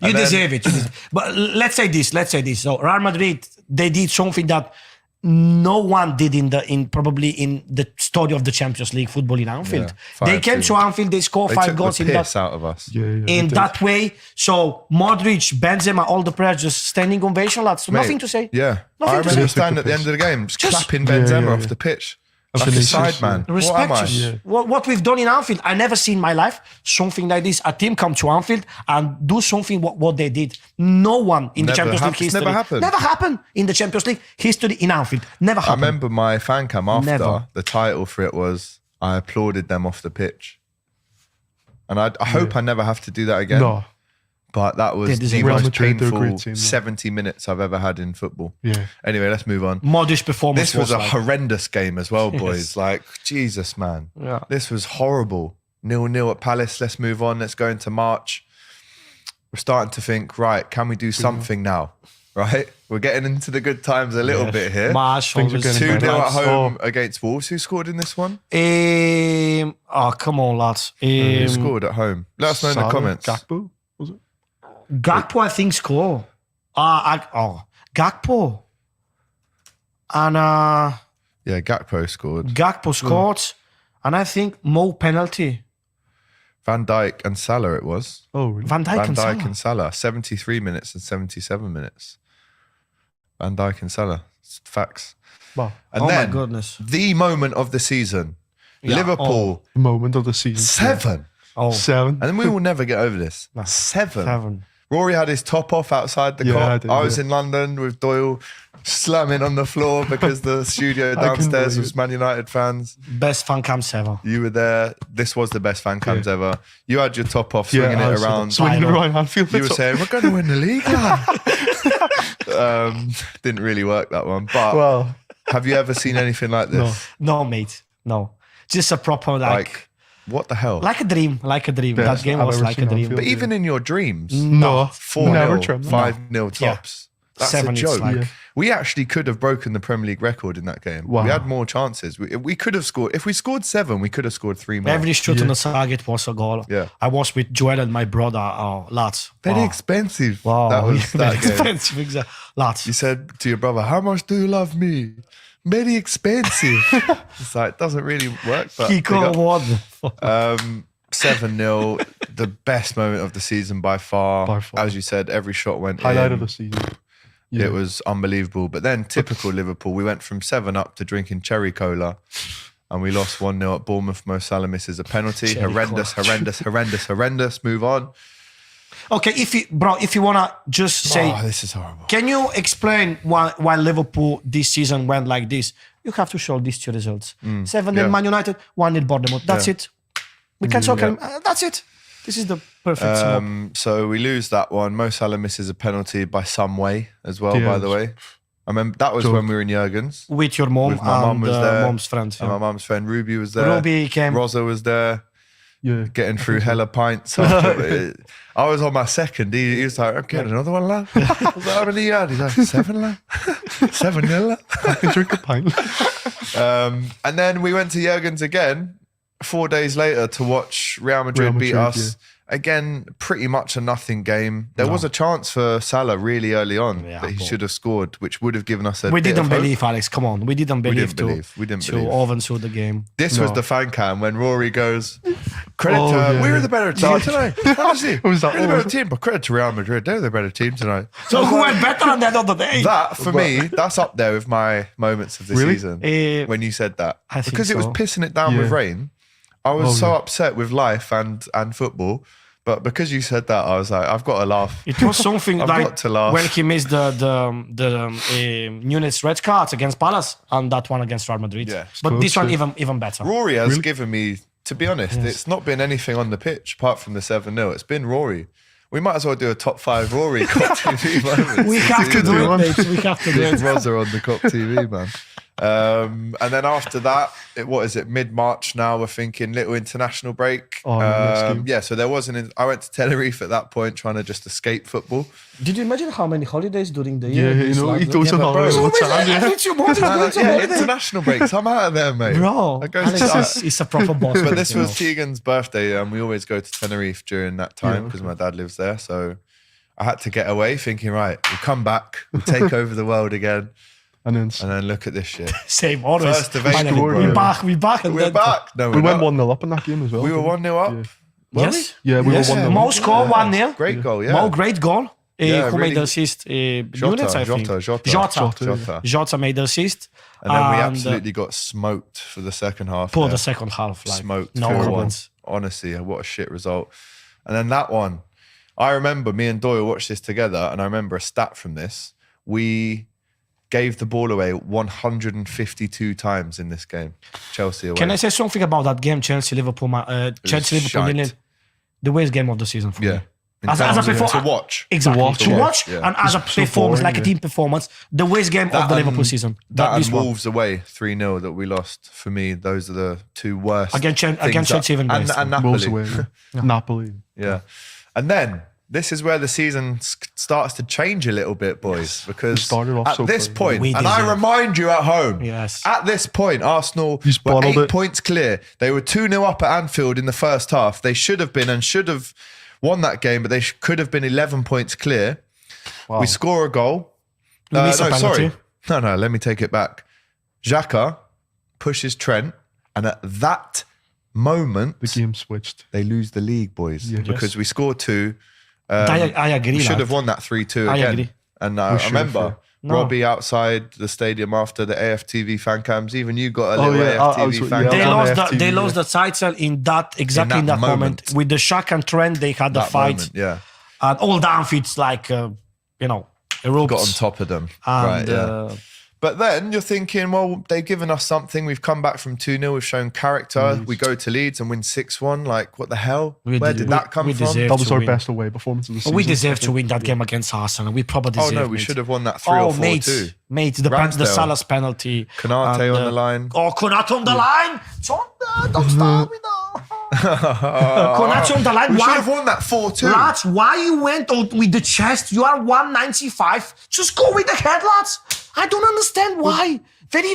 You And then- deserve it. But let's say this. So Real Madrid, they did something that no one did probably in the story of the Champions League football in Anfield. Yeah, They came 5-2. to Anfield, they scored They 5 took goals the in that piss out of us. Yeah, in they did. that way. So Modric, Benzema, all the players just standing ovation, lads. So Mate, nothing to say. Yeah. Nothing I to remember say. standing at the end of the game, just clapping Yeah, Benzema yeah, off yeah. the pitch. And Like a Vinicius, side man. yeah. What am I? Respect Yeah. what we've done in Anfield. I never seen in my life something like this. A team come to Anfield and do something what they did. No one in the Never Champions League happened. history. Never happened. Never happened in the Champions League history in Anfield. Never I happened. remember my fan cam after, Never. the title for it was, I applauded them off the pitch. And I hope I never have to do that again. No. But that was They the deserve Real most Madrid, they're a great painful team, though. 70 minutes I've ever had in football. Yeah. Anyway, let's move on. Modric performance This was a like, horrendous game as well, boys. Like, Jesus, man. Yeah. This was horrible. 0-0 at Palace. Let's move on. Let's go into March. We're starting to think, right, can we do something now? Right? We're getting into the good times a little bit here. March, Things are always- getting 2-0 better. at home Oh. against Wolves. Who scored in this one? Come on, lads. Who scored at home? Let us know in the Salah, comments. Gakpo, was it? Gakpo, I think, score. Gakpo. And Yeah, Gakpo scored. Gakpo scored. And I think Mo penalty. Van Dijk and Salah it was. Oh, really? Van Dijk Van and Dijk Salah. and Salah. 73 minutes and 77 minutes. Van Dijk and Salah. It's facts. Wow. And Oh my then goodness. the moment of the season. Yeah. Liverpool, The moment of the season. 7. Oh, 7. And we will never get over this. 7. 7. Rory had his top off outside the Kop. I was in London with Doyle, slamming on the floor because the studio downstairs was Man United fans. Best fan cams ever. You were there. This was the best fan cams ever. You had your top off, swinging it around. Swinging it around Anfield. You were saying, we're going to win the league, lad. Didn't really work, that one. But have you ever seen anything like this? No, mate. No. Just a proper, like what the hell? Like a dream. That game was like a dream. But even in your dreams, no, 4-0, 5-0 tops. That's 7, a joke. like, we actually could have broken the Premier League record in that game. Wow. We had more chances. We could have scored. If we scored 7, we could have scored 3 more. Every shot on the target was a goal. Yeah. I was with Joel and my brother, lads. Very expensive. Wow. That was that game. Expensive, exactly. Lads. You said to your brother, how much do you love me? Very expensive. It's like, it doesn't really work. But Kiko won. 7-0, the best moment of the season by far. As you said, every shot went Highlight in. of the season. It was unbelievable. But then, typical Liverpool, we went from 7 up to drinking cherry cola, and we lost 1-0 at Bournemouth. Mo Salah misses a penalty. Horrendous. Move on. Okay, if you wanna just say, this is horrible. Can you explain why Liverpool this season went like this? You have to show these 2 results: 7-0 Man United, 1-0 Bournemouth. That's it. We can talk. That's it. This is the perfect smoke. So we lose that one. Mo Salah misses a penalty by some way as well. By the way, I remember that was when we were in Jurgen's with your mom my mum was there, mom's friend. And my mum's friend Ruby was there. Ruby came. Rosa was there. Yeah, getting through hella pints. I was on my second. He was like, I'm getting another one, lad. I was like, how many you had? He's like, 7, lad. 7-0, lad. I can drink a pint. And then we went to Jurgen's again 4 days later to watch Real Madrid beat us. Again, pretty much a nothing game. There was a chance for Salah really early on that he should have scored, which would have given us a We bit didn't of hope. believe, Alex. Come on. We didn't believe to overshoot the game. This was the fan cam when Rory goes, credit to, we were the better team tonight. Honestly, we were the better team, but credit to Real Madrid. They were the better team tonight. So who went better on that other day? That, for me, that's up there with my moments of the season. When you said that. Because it was pissing it down with rain. I was so upset with life and football. But because you said that, I was like, I've got to laugh. It was something I've like got to laugh. when he missed the Nunes red cards against Palace and that one against Real Madrid. Yeah. But this one even better. Rory has given me, to be honest, it's not been anything on the pitch apart from the 7-0. It's been Rory. We might as well do a top 5 Rory Kop TV moments. We have to do it, mate. We have to do it. Rosa on the Kop TV, man. And then after that, what is it? Mid-March now. We're thinking little international break. So there wasn't. I went to Tenerife at that point, trying to just escape football. Did you imagine how many holidays during the year? Yeah, he goes on holiday all the time. International breaks. I'm out of there, mate. Bro, it's a proper boss. But this was Tegan's birthday, and we always go to Tenerife during that time because my dad lives there. So I had to get away, thinking, right, we'll come back, we'll take over the world again. And then look at this shit. Same, always. First of April, We're back. We're back. No, we went 1-0 up in that game as well. We were 1-0 up. Yes. Yeah, we were 1-0. Mo score 1-0. Great goal, yeah. Mo, great goal. Who made the assist? Jota. Jota made the assist. And then we absolutely got smoked for the second half. For the second half. Like, smoked. No comments. Honestly, what a shit result. And then that one, I remember me and Doyle watched this together, and I remember a stat from this. We gave the ball away 152 times in this game. Chelsea away. Can I say something about that game, Chelsea-Liverpool? Chelsea-Liverpool, the worst game of the season for me. As a performance to watch. Exactly. To watch and as a performance, like a team performance, the worst game of the Liverpool season. That and Wolves away 3-0 that we lost. For me, those are the 2 worst. Against Chelsea even worse. And Napoli. Napoli. Yeah. And then this is where the season starts to change a little bit, boys, because at this point, and I remind you at home, at this point, Arsenal were 8 points clear. They were 2-0 up at Anfield in the first half. They should have been and should have won that game, but they could have been 11 points clear. Wow. We score a goal. No, let me take it back. Xhaka pushes Trent, and at that moment, the game switched. They lose the league, boys, because we scored 2. I agree. We should have won that 3-2 again. Agree. And I remember Robbie outside the stadium after the AFTV fan cams. Even you got a little AFTV fan cam. They lost the title in that moment. With the Shaq and Trent, they had the fight. Moment, And all the Anfields like, erupts. Got on top of them. And, Right, yeah. But then you're thinking, well, they've given us something. We've come back from 2-0. We've shown character. We go to Leeds and win 6-1. Like, what the hell? Where did that come from? That was our best away performance of the season. We deserve to win that game against Arsenal. We probably deserve. Oh no, we should have won that 3 or 4-2. Mate, the Salah's penalty. Konate on the line. Oh, Konate on the line. Don't start me now. Konate on the line. We Why? should have won that 4-2. Lads, why you went out with the chest? You are 195. Just go with the head, lads. I don't understand why. Very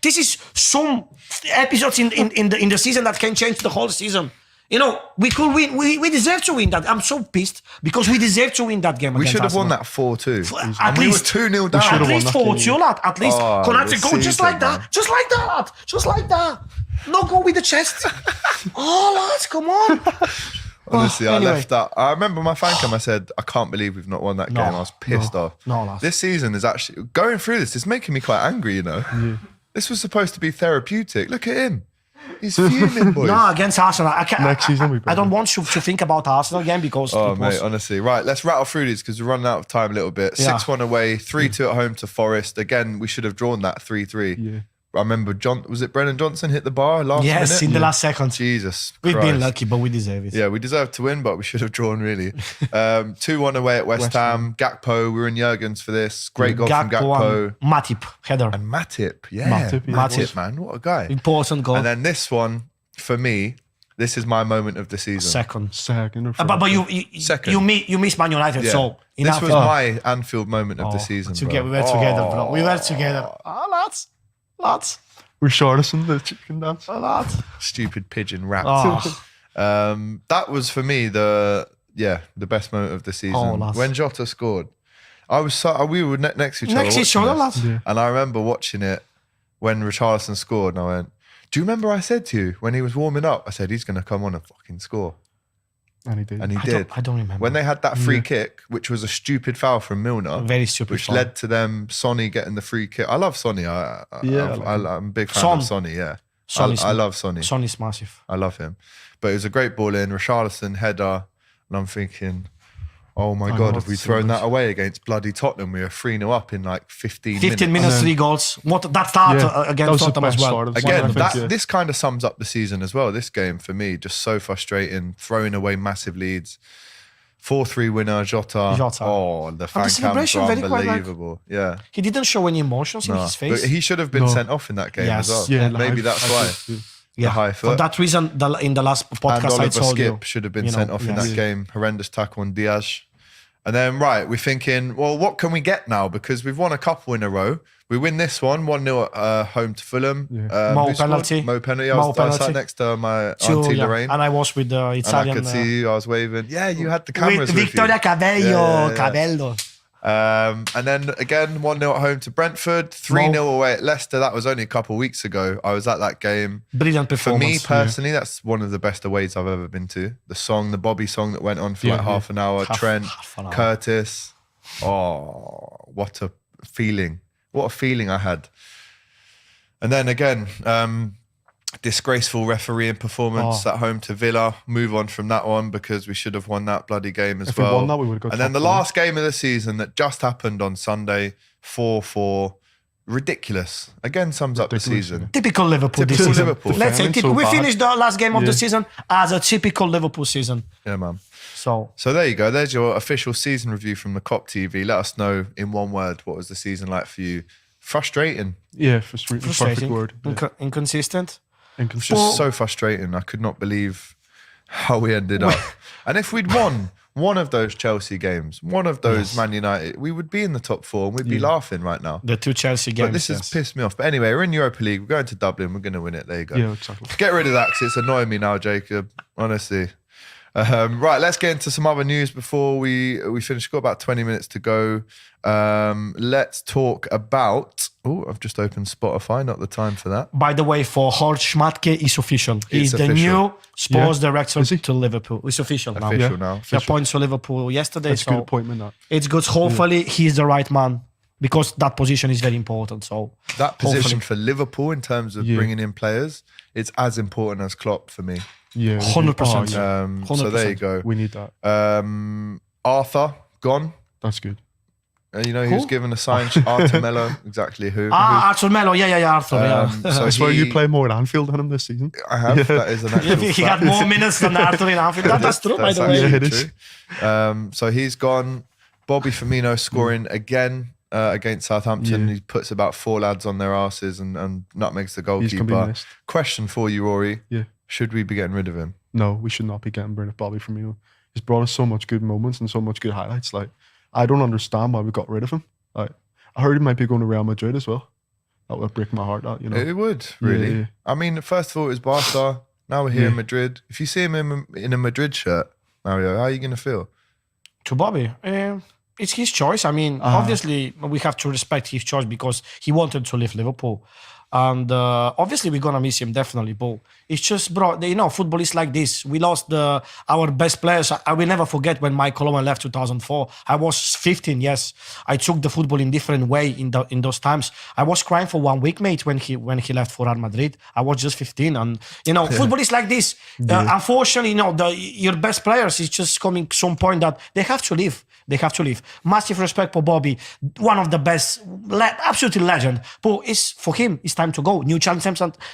this is some episodes in the season that can change the whole season. We could win. We deserve to win that. I'm so pissed because we deserve to win that game. We should have won Arsenal. that 4-2. At least we were 2-0 down. At least 4-2, lad. At least Konate go just like that. Man. Just like that, lad. Just like that. No go with the chest. Oh, lads, come on. Honestly, Anyway. I left that. I remember my fan cam, I said, I can't believe we've not won that game. I was pissed off. No, lads. This season is actually, going through this, it's making me quite angry, Yeah. This was supposed to be therapeutic. Look at him. He's fuming, boys. No, against Arsenal. Next season, I don't want to think about Arsenal again because Oh, it was... mate, honestly. Right, let's rattle through these because we're running out of time a little bit. Yeah. 6-1 away, 3-2 at home to Forest. Again, we should have drawn that 3-3. Yeah. I remember, was it Brennan Johnson hit the bar last minute? Yes, in the last second. Jesus We've Christ. been lucky, but we deserve it. Yeah, we deserved to win, but we should have drawn, really. 2-1 away at West Ham. Gakpo, we were in Jurgens for this. Great goal from Gakpo. and Matip, header. And Matip, yeah. Matip, Man, what a guy. Important goal. And then this one, for me, this is my moment of the season. Second. Second or But you Second. miss Man United, Yeah. so This enough. was my Anfield moment of the season, We bro. were together, bro. We were together. Lads. Richarlison, the chicken dance. Lads. Stupid pigeon rap. Oh. That was for me the best moment of the season. lads. When Jota scored. We were next to each other. Next to each watching other, this. lads. Yeah. And I remember watching it when Richarlison scored, and I went, do you remember I said to you when he was warming up, I said, he's going to come on and fucking score. And he did. And he I did. don't remember. When they had that free kick, which was a stupid foul from Milner, Very stupid which foul. led to them, Sonny getting the free kick. I love Sonny. I'm a big fan Son. of Sonny, yeah. Son is- I love Sonny. Son is massive. I love him. But it was a great ball in, Richarlison header, and I'm thinking, oh my God, love have we so thrown much. that away against bloody Tottenham? We were 3-0 up in like 15 15 minutes. minutes, 3 goals. That start That against was the Tottenham as best well. start of the Again, season, I think, this kind of sums up the season as well. This game for me, just so frustrating, throwing away massive leads. 4-3 winner, Jota. Jota. Oh, the fan cams celebration, were very quite like- unbelievable. Yeah. He didn't show any emotions in No. his face. But he should have been No. sent off in that game Yes. as well. Yeah, Maybe that's why. yeah. high For foot. that reason, in the last And podcast I Oliver told you. Skip should have been sent off in yes. that game. Horrendous tackle on Diaz. And then, we're thinking, well, what can we get now? Because we've won a couple in a row. We win this one, 1-0 at home to Fulham. Yeah. Mo who scored? penalty. Mo penalty. Mo I sat penalty. next to my To- auntie yeah. Lorraine. And I was with the And I Italian. could see you. I was waving. Yeah, you had the cameras with with Victoria you. Cabello. Yeah. Cabello. And then again, 1-0 at home to Brentford, 3-0 away at Leicester. That was only a couple of weeks ago. I was at that game. Brilliant For performance. me personally, that's one of the best aways I've ever been to. The Bobby song that went on for like half an hour. Trent, half an hour. Curtis. Oh, what a feeling. What a feeling I had. And then again, disgraceful refereeing performance at home to Villa. Move on from that one because we should have won that bloody game as If we well. won that, we would have got And then the top four. last game of the season that just happened on Sunday, 4-4. Ridiculous. Again, sums up the Ridiculous, season. Typical Liverpool this Typical season. Liverpool. Let's say Defending so we bad. finished the last game of the Yeah. season as a typical Liverpool season. Yeah, man. So So there you go. There's your official season review from the Kop TV. Let us know in one word, what was the season like for you? Frustrating. Yeah, frustrating. Perfect frustrating, word. Yeah. inconsistent. Inconsistent. Just so frustrating. I could not believe how we ended up. And if we'd won one of those Chelsea games, one of those Man United, we would be in the top 4 and we'd be laughing right now. The 2 Chelsea games. But this has pissed me off. But anyway, we're in Europa League. We're going to Dublin. We're going to win it. There you go. Yeah, exactly. Get rid of that because it's annoying me now, Jacob. Honestly. Right, let's get into some other news before we finish. We've got about 20 minutes to go. Let's talk about... Oh, I've just opened Spotify. Not the time for that. By the way, for Horst Schmatke, it's official. He's the official. new sports director Is he? to Liverpool. It's official now. Official Yeah. now. He appointed to Liverpool yesterday. That's a good So appointment, that. it's good. Hopefully, he's the right man because that position is very important. So That position hopefully. for Liverpool in terms of bringing in players, it's as important as Klopp for me. Yeah, 100%. So there you go. We need that. Arthur gone. That's good. You know, he was given a sign. Arthur Mello, exactly who? Arthur Melo, yeah, Arthur. So I swear you play more at Anfield than him this season. I have. That is an actual he fact. got more minutes than Arthur in Anfield. That's true, by That's the way. actually Yeah, it is. true. So he's gone. Bobby Firmino scoring again against Southampton. Yeah. He puts about 4 lads on their asses and nutmegs the He's gonna be goalkeeper. missed. Question for you, Rory. Yeah. Should we be getting rid of him? No, we should not be getting rid of Bobby Firmino. He's brought us so much good moments and so much good highlights. Like, I don't understand why we got rid of him. Like, I heard he might be going to Real Madrid as well. That would break my heart out, you know. It would, really. Yeah. I mean, first of all, it was Barca. Now we're here in Madrid. If you see him in a Madrid shirt, Mario, how are you going to feel? To Bobby, it's his choice. I mean, obviously, we have to respect his choice because he wanted to leave Liverpool. And obviously, we're going to miss him, definitely. But it's just, bro, you know, football is like this. We lost our best players. I will never forget when Michael Owen left 2004. I was 15, yes. I took the football in different way in those times. I was crying for 1 week, mate, when he left for Real Madrid. I was just 15. And, you know, football is like this. Unfortunately, you know, your best players is just coming some point that they have to leave. They have to leave. Massive respect for Bobby, one of the best, absolutely legend. But it's for him, it's time to go. New challenge,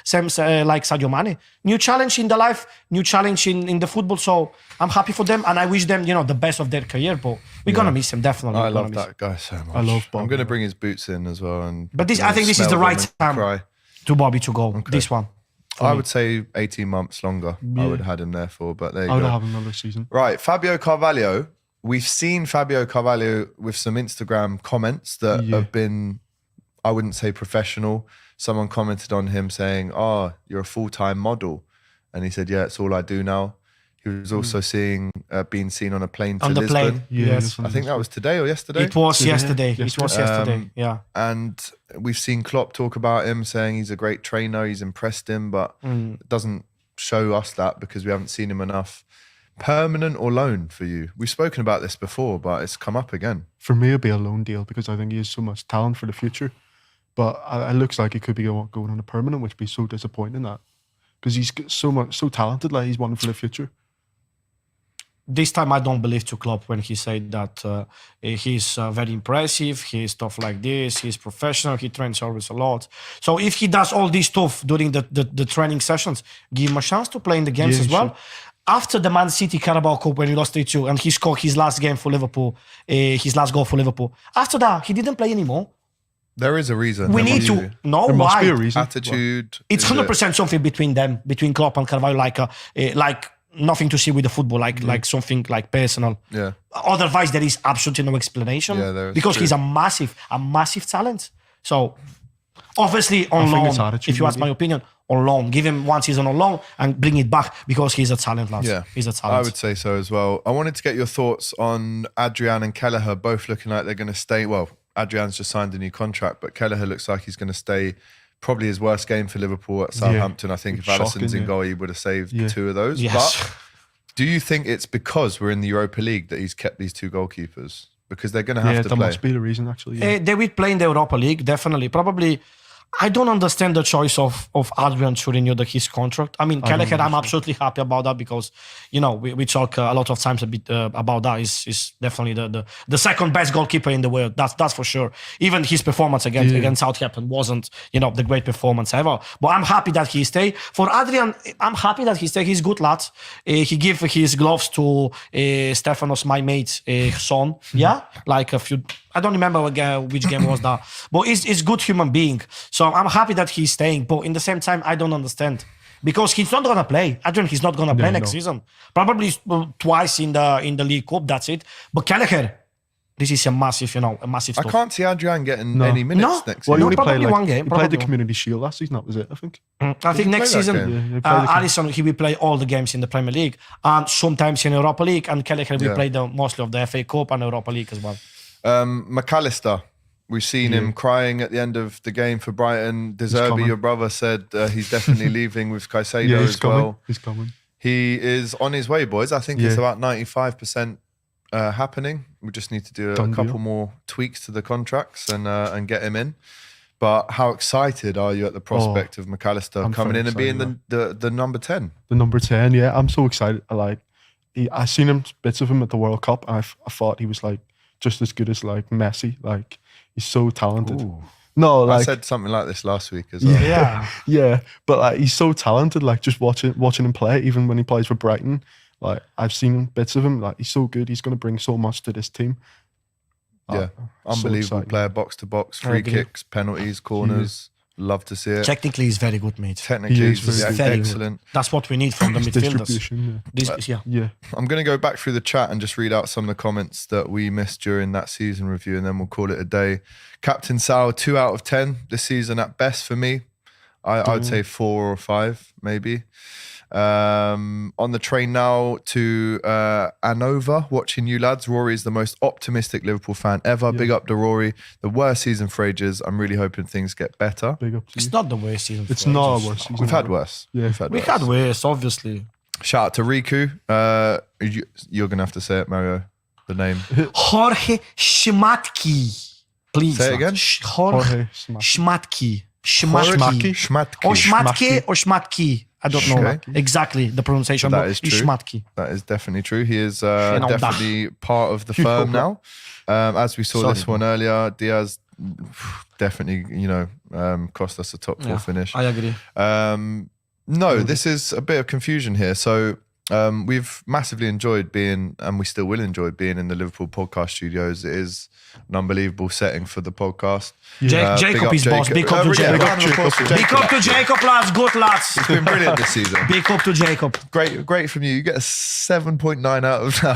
same like Sadio Mane. New challenge in the life, new challenge in the football. So I'm happy for them, and I wish them, you know, the best of their career. But we're gonna miss him definitely. I We're gonna love miss that guy so much. I love Bobby. I'm going to bring his boots in as well. But I think this is the smell right them time and cry. to Bobby to go. This one. I would say 18 months longer. I would have had him there for, but there you I would go. have another season. Right, Fábio Carvalho. We've seen Fábio Carvalho with some Instagram comments that have been, I wouldn't say professional. Someone commented on him saying, "Oh, you're a full-time model," and he said, "Yeah, it's all I do now." He was also being seen on a plane to On the Lisbon. plane, yes. I think that was today or yesterday. It was yesterday. Yesterday. It was yesterday. Yeah. And we've seen Klopp talk about him, saying he's a great trainer, he's impressed him, but it doesn't show us that because we haven't seen him enough. Permanent or loan for you? We've spoken about this before, but it's come up again. For me, it'd be a loan deal because I think he has so much talent for the future. But it looks like he could be going on a permanent, which would be so disappointing that because he's so talented. Like he's one for the future. This time I don't believe to Klopp when he said that he's very impressive, he's stuff like this, he's professional, he trains always a lot. So if he does all this stuff during the training sessions, give him a chance to play in the games as well. Sure. After the Man City Carabao Cup when he lost 3-2 and he scored his last game for Liverpool, his last goal for Liverpool. After that, he didn't play anymore. There is a reason. We There need must to be. know There must why. be a reason. Attitude. It's is it- 100% something between them, between Klopp and Carvalho, like nothing to see with the football, like something like personal. Yeah. Otherwise, there is absolutely no explanation Yeah, there is, because true. he's a massive talent. So obviously on think loan, it's attitude, if you ask maybe. my opinion, on loan, give him 1 season on loan and bring it back because he's a talent, lads. Yeah, He's a talent. I would say so as well. I wanted to get your thoughts on Adrian and Kelleher, both looking like they're going to stay. Well, Adrian's just signed a new contract, but Kelleher looks like he's going to stay. Probably his worst game for Liverpool at Southampton. I think if Shocking, Alisson's in yeah. goal, he would have saved Yeah. 2 of those. Yes. But do you think it's because we're in the Europa League that he's kept these 2 goalkeepers? Because they're going to have Yeah, to that play. must be the reason actually. Yeah. They will play in the Europa League, definitely. Probably, I don't understand the choice of Adrian to renew his contract. I mean, Kelleher, I'm absolutely happy about that because, you know, we talk a lot of times a bit about that. He's definitely the second best goalkeeper in the world. That's for sure. Even his performance against Southampton wasn't, you know, the great performance ever. But I'm happy that he stay. For Adrian, I'm happy that he stay. He's good lad. He gave his gloves to Stefanos, my mate's son. Yeah, like a few. I don't remember which game was that. But he's good human being. So I'm happy that he's staying. But in the same time, I don't understand. Because he's not gonna play. Adrian, he's not gonna play next season. Probably twice in the League Cup, that's it. But Kelleher, this is a massive I stuff. can't see Adrian getting any minutes No. next Well, season. he only probably played like, one game, He played probably the one. Community Shield last season. That was it, I think. I think next play that season, game? Yeah, he played the- Alisson, he will play all the games in the Premier League and sometimes in Europa League, and Kelleher will Yeah. play mostly of the FA Cup and Europa League as well. Mac Allister, we've seen him crying at the end of the game for Brighton. Deserby, coming. your brother, said he's definitely leaving with Caicedo Yeah, he's as coming. well. He's coming. He is on his way, boys. I think it's Yeah. about 95% happening. We just need to do a Done couple deal. more tweaks to the contracts and get him in. But how excited are you at the prospect of Mac Allister I'm coming very in and being excited, the number 10? The number 10, yeah. I'm so excited. I seen him, bits of him at the World Cup, and I thought he was like just as good as like Messi. Like, he's so talented. Ooh. No, like I said something like this last week as well. Yeah. yeah, but like he's so talented. Like just watching him play, even when he plays for Brighton. Like I've seen bits of him. Like he's so good. He's going to bring so much to this team. Yeah, So unbelievable exciting. player, box to box, I free agree. kicks, penalties, corners. Love to see it. Technically, he's very good, mate. Technically, He is he's very good. excellent. That's what we need from the His midfielders. distribution. Yeah. Yeah. I'm going to go back through the chat and just read out some of the comments that we missed during that season review, and then we'll call it a day. Captain Sal, 2 out of 10 this season at best for me. I would say 4 or 5, maybe. On the train now to Anova, watching you lads. Rory is the most optimistic Liverpool fan ever. Big up to Rory. The worst season for ages. I'm really hoping things get better. Big up to you. It's not the worst season. It's for not ages. a worse season. We've had worse. Yeah. We had worse, obviously. Shout out to Riku. You're going to have to say it, Mario, the name. Jorge Schmatke. Please. Say it again? Jorge Schmatke. Schmatke. Schmatke. Or Schmatke or Schmatke. I don't know Okay. exactly the pronunciation, That but is it's true. Schmatke. That is definitely true. He is know, definitely part of the firm now. As we saw this one earlier, Diaz definitely, cost us a top 4 finish. I agree. No, this is a bit of confusion here. So we've massively enjoyed being, and we still will enjoy being in the Liverpool podcast studios. It is an unbelievable setting for the podcast. Jacob is boss. Big up to Jacob. Big up to Jacob, lads. Good lads. It's been brilliant this season. Big up to Jacob. Great from you. You get a 7.9 out of 10.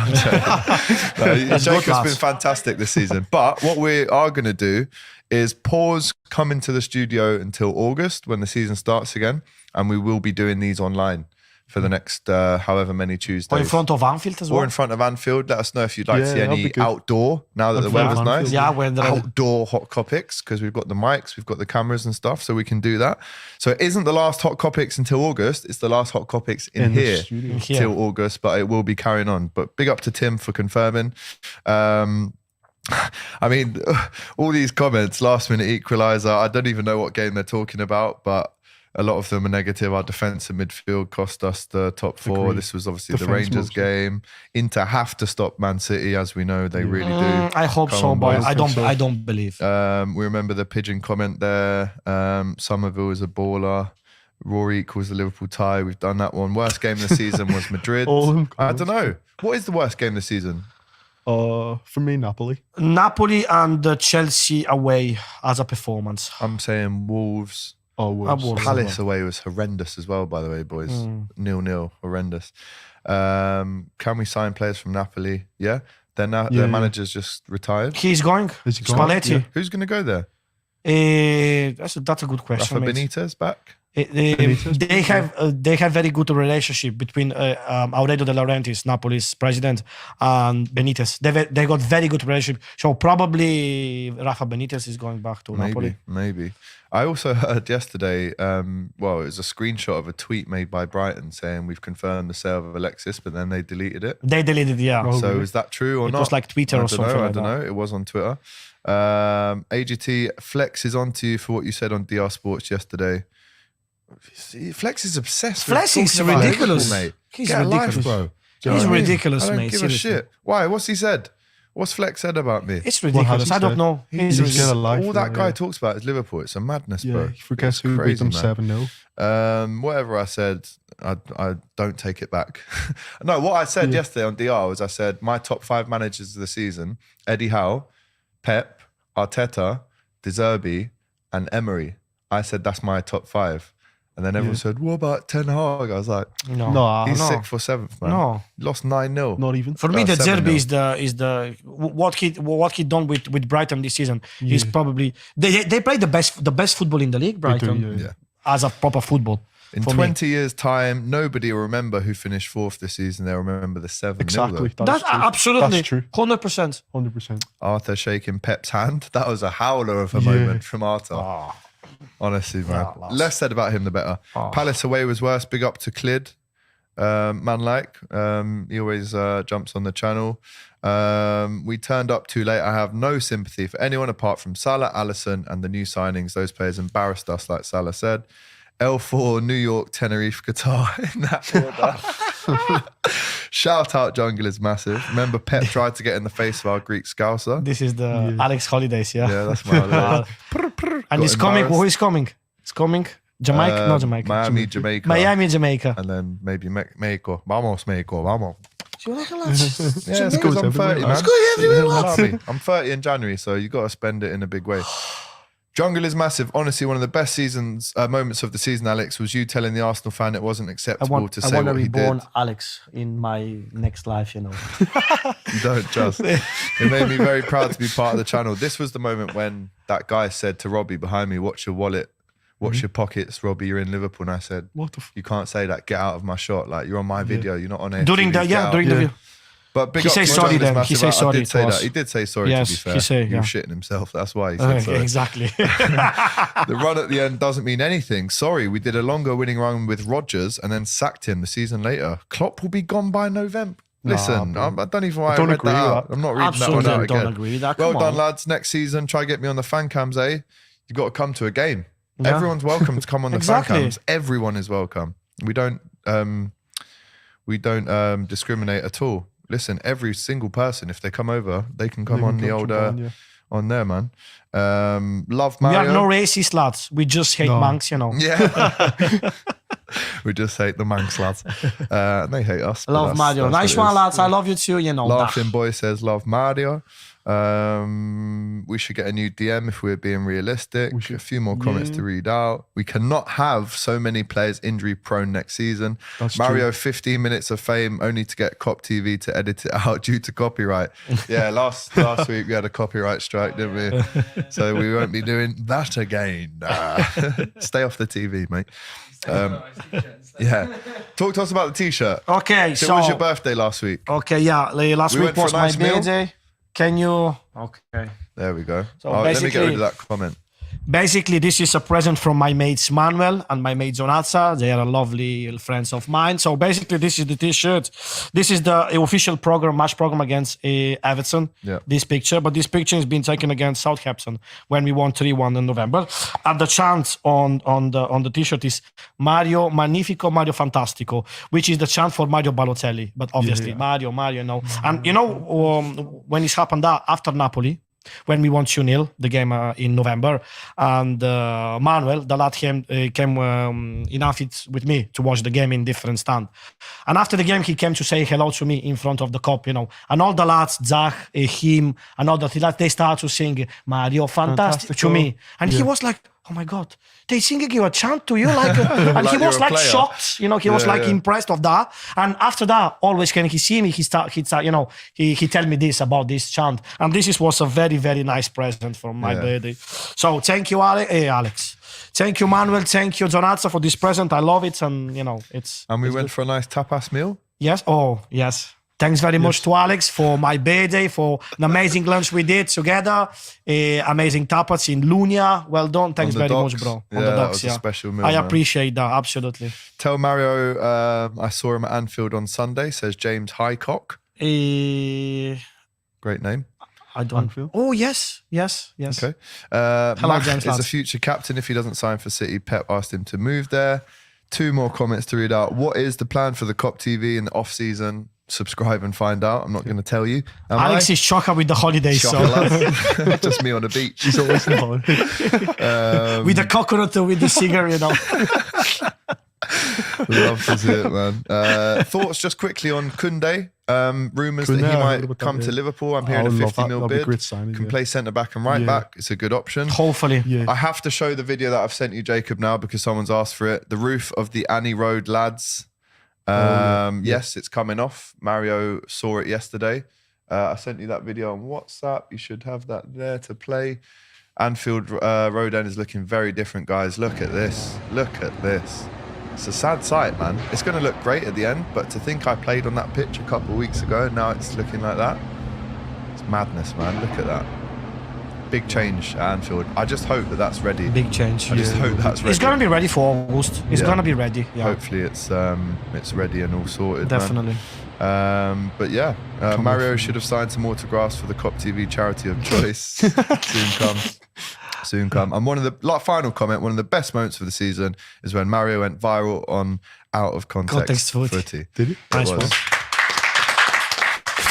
That's good, Jacob's been lads. fantastic this season. But what we are going to do is pause coming to the studio until August when the season starts again. And we will be doing these online for the next however many Tuesdays. Or in front of Anfield as well. Or in front of Anfield. Let us know if you'd like to see that'll any be good. outdoor, now that the In front of weather's nice. Anfield. Yeah, when they're Outdoor hot Kopics, because we've got the mics, we've got the cameras and stuff, so we can do that. So it isn't the last hot Kopics until August. It's the last hot Kopics in the here studio. Here. till August, but it will be carrying on. But big up to Tim for confirming. I mean, all these comments, last minute equaliser, I don't even know what game they're talking about, but a lot of them are negative. Our defence and midfield cost us the top 4. Agreed. This was obviously the Defence Rangers mostly. game. Inter have to stop Man City, as we know they really do. I hope Come so, on, but boys. I don't believe. We remember the pigeon comment there. Somerville is a baller. Rory equals the Liverpool tie. We've done that one. Worst game of the season was Madrid. All of them I don't know. What is the worst game of the season? For me, Napoli. Napoli and Chelsea away as a performance. I'm saying Wolves. Oh, Wolves. Wolves. Palace away was horrendous as well, by the way, boys. 0-0, horrendous. Can we sign players from Napoli? Yeah. Their manager's just retired. He's going. Is he going? Spalletti. Yeah. Who's going to go there? That's a good question, Rafa mate. Benitez back? They have very good relationship between Aurelio De Laurentiis, Napoli's president, and Benitez. They got very good relationship. So probably Rafa Benitez is going back to Napoli. Maybe. I also heard yesterday, it was a screenshot of a tweet made by Brighton saying we've confirmed the sale of Alexis, but then they deleted it. They deleted, yeah. Oh, So really? is that true or It not? was like Twitter or something I like don't that. know. It was on Twitter. AGT, Flex is on to you for what you said on DR Sports yesterday. See, Flex is obsessed Flex with is talking about ridiculous. Liverpool, mate. He's Get a life, ridiculous. bro. Do you know He's what I mean? ridiculous, I don't mate, give seriously. a shit. Why? What's he said? What's Flex said about me? It's ridiculous. he I don't said? know. He's get a life. All that guy talks about is Liverpool. It's a madness, Yeah, bro. he forgets It's who beat crazy, them man. 7-0. Whatever I said, I don't take it back. No, what I said yesterday on DR was I said my top 5 managers of the season: Eddie Howe, Pep, Arteta, De Zerbi, and Emery. I said that's my top 5. And then everyone said, what about Ten Hag? I was like, No. he's no. 6th or 7th, man. No. He lost 9-0. Not even. For me, the 7-0. Zerbi is the what he done with Brighton this season. He's probably they play the best football in the league. Brighton Yeah. as a proper football. In for 20 years' time, nobody will remember who finished 4th this season. They'll remember the 7-0. Exactly. though. That's true. absolutely That's true. 100%. 100%. Arthur shaking Pep's hand. That was a howler of a moment from Arthur. Oh. Honestly, man. lads. Less said about him, the better. Oh. Palace away was worse. Big up to Clid. Man like. He always jumps on the channel. We turned up too late. I have no sympathy for anyone apart from Salah, Alisson, and the new signings. Those players embarrassed us, like Salah said. L4, New York, Tenerife, Qatar, in that order. Shout out, Jungle is massive. Remember, Pep tried to get in the face of our Greek scouser. This is the Alex Holidays, yeah. Yeah, that's my And he's coming. Who is coming? It's coming. Jamaica? No, Jamaica. Miami, Jamaica. Miami, Jamaica. And then maybe Mexico. Vamos, Mexico, vamos. Yeah, Yeah, it's because I'm 30, man. It's going everywhere, lads. I'm 30 in January, so you got to spend it in a big way. Jungle is massive. Honestly, one of the best moments of the season, Alex, was you telling the Arsenal fan it wasn't acceptable to say what he did. I want to reborn Alex in my next life, you know. You don't just. It made me very proud to be part of the channel. This was the moment when that guy said to Robbie behind me, watch your wallet, watch your pockets, Robbie, you're in Liverpool. And I said, What the you can't say that, get out of my shot. Like, you're on my video, you're not on air. During the video. But big He up says to sorry Jungle is then. He massive. says sorry I did say to that. us. He did say sorry, Yes, to be fair. he said, He yeah. was shitting himself. That's why he said sorry. Exactly. The run at the end doesn't mean anything. Sorry, we did a longer winning run with Rodgers and then sacked him the season later. Klopp will be gone by November. Listen, I don't even why I don't read agree that with out. that. I'm not reading Absolutely that one out don't again. agree with that. Well Come done, on. lads. Next season, try get me on the fan cams, eh? You got to come to a game. Yeah. Everyone's welcome to come on the Exactly. fan cams. Everyone is welcome. We don't discriminate at all. Listen, every single person, if they come over, they can come on the old on there, man. Love We Mario. are no racist, lads. We just hate monks, you know. Yeah. We just hate the Manx lads. They hate us. but Love that's- Mario. that's what Nice it one, is. lads. I love you too, you know. Laughing Boy says, love Mario. We should get a new DM if we're being realistic. A few more comments to read out. We cannot have so many players injury prone next season. That's Mario, true. 15 minutes of fame only to get Kop TV to edit it out due to copyright. Yeah, last week we had a copyright strike, didn't we? So we won't be doing that again. Stay off the TV, mate. Yeah. Talk to us about the t-shirt. Okay, So so it was your birthday last week. okay, yeah. Last We week went for was a my nice meal. birthday. Can you? Okay. There we go. So Let me get basically- rid of that comment. Basically, this is a present from my mates Manuel and my mate Zonazza. They are lovely friends of mine. So basically, this is the t-shirt. This is the official match program against Everton. Yeah. This picture, but this picture has been taken against Southampton when we won 3-1 in November. And the chant on the t-shirt is Mario Magnifico, Mario Fantastico, which is the chant for Mario Balotelli. But obviously, Mario, you know. And you know, when it's happened after Napoli, when we won 2-0 the game in November, and Manuel, the lad came in outfit with me to watch the game in different stand. And after the game, he came to say hello to me in front of the Kop, you know. And all the lads, Zach, him, and all that, they start to sing Mario Fantastic to me. And he was like, oh my God, they singing you a chant to you, like, and Like he was you're a like player. shocked, you know. He was like impressed of that. And after that, always when he see me, he you know, he tell me this about this chant. And this was a very, very nice present for my birthday. So thank you, Alex. Thank you, Manuel. Thank you, Jonathan, for this present. I love it, and you know, it's. And we went for a nice tapas meal. Yes. Oh, yes. Thanks very much to Alex for my birthday, for an amazing lunch we did together. Amazing tapas in Lunia. Well done. Thanks On the very docks. much, bro. Yeah, On the that docks, was a special meal, I man. appreciate that. Absolutely. Tell Mario I saw him at Anfield on Sunday, says James Highcock. Great name. I don't. Anfield? Oh, yes. Okay. Hello, Mac James, is a lads. future captain if he doesn't sign for City. Pep asked him to move there. 2 more comments to read out. What is the plan for the Kop TV in the off-season? Subscribe and find out. I'm not going to tell you. Am Alex I? is shocker with the holidays. Shocker, So. lads. Just me on the beach. He's always in holiday. With the coconut, with the cigar, you know. Love to see it, man. Thoughts just quickly on Koundé. Rumours that Koundé, he I heard might about come that, to yeah. Liverpool. I'm hearing I a would love 50 that. mil That'd be a bid. great signing, Can yeah. play centre back and right Yeah. back. It's a good option. Hopefully. Yeah. I have to show the video that I've sent you, Jacob, now because someone's asked for it. The roof of the Annie Road lads. Yes, it's coming off. Mario saw it yesterday. I sent you that video on WhatsApp. You should have that there to play. Anfield Road End is looking very different, guys. Look at this. Look at this. It's a sad sight, man. It's going to look great at the end, but to think I played on that pitch a couple of weeks ago and now it's looking like that, it's madness, man. Look at that. big change at Anfield. I just hope that that's ready. Big change. I just hope that's ready. It's gonna be ready for August. It's Yeah. gonna be ready. Yeah. Hopefully it's ready and all sorted. man. Definitely. But yeah, Mario should have signed some autographs for the Kop TV charity of choice. Soon come. And one of the final comment, one of the best moments of the season is when Mario went viral on Out of Context Footy. Did he? Nice It was. one.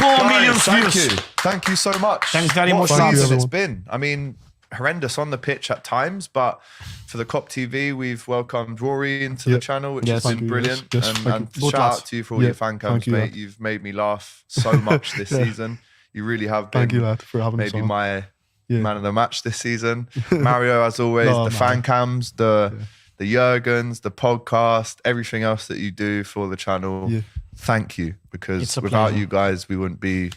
4 million Thank views. you. Thank you so much. Thanks very What much, a lads. season it's been. I mean, horrendous on the pitch at times, but for the Kop TV, we've welcomed Rory into the channel, which Yes. has Thank been you. brilliant. Yes, and thank and you. shout lads. out to you for all Yeah, your fan cams, thank you, mate. lad. You've made me laugh so much this season. You really have been. Thank you, lad, for having us Maybe on. my Yeah. man of the match this season. Mario, as always, No, the man. fan cams, the Jurgens, the podcast, everything else that you do for the channel. Yeah. Thank you, because It's a without pleasure. you guys, we wouldn't be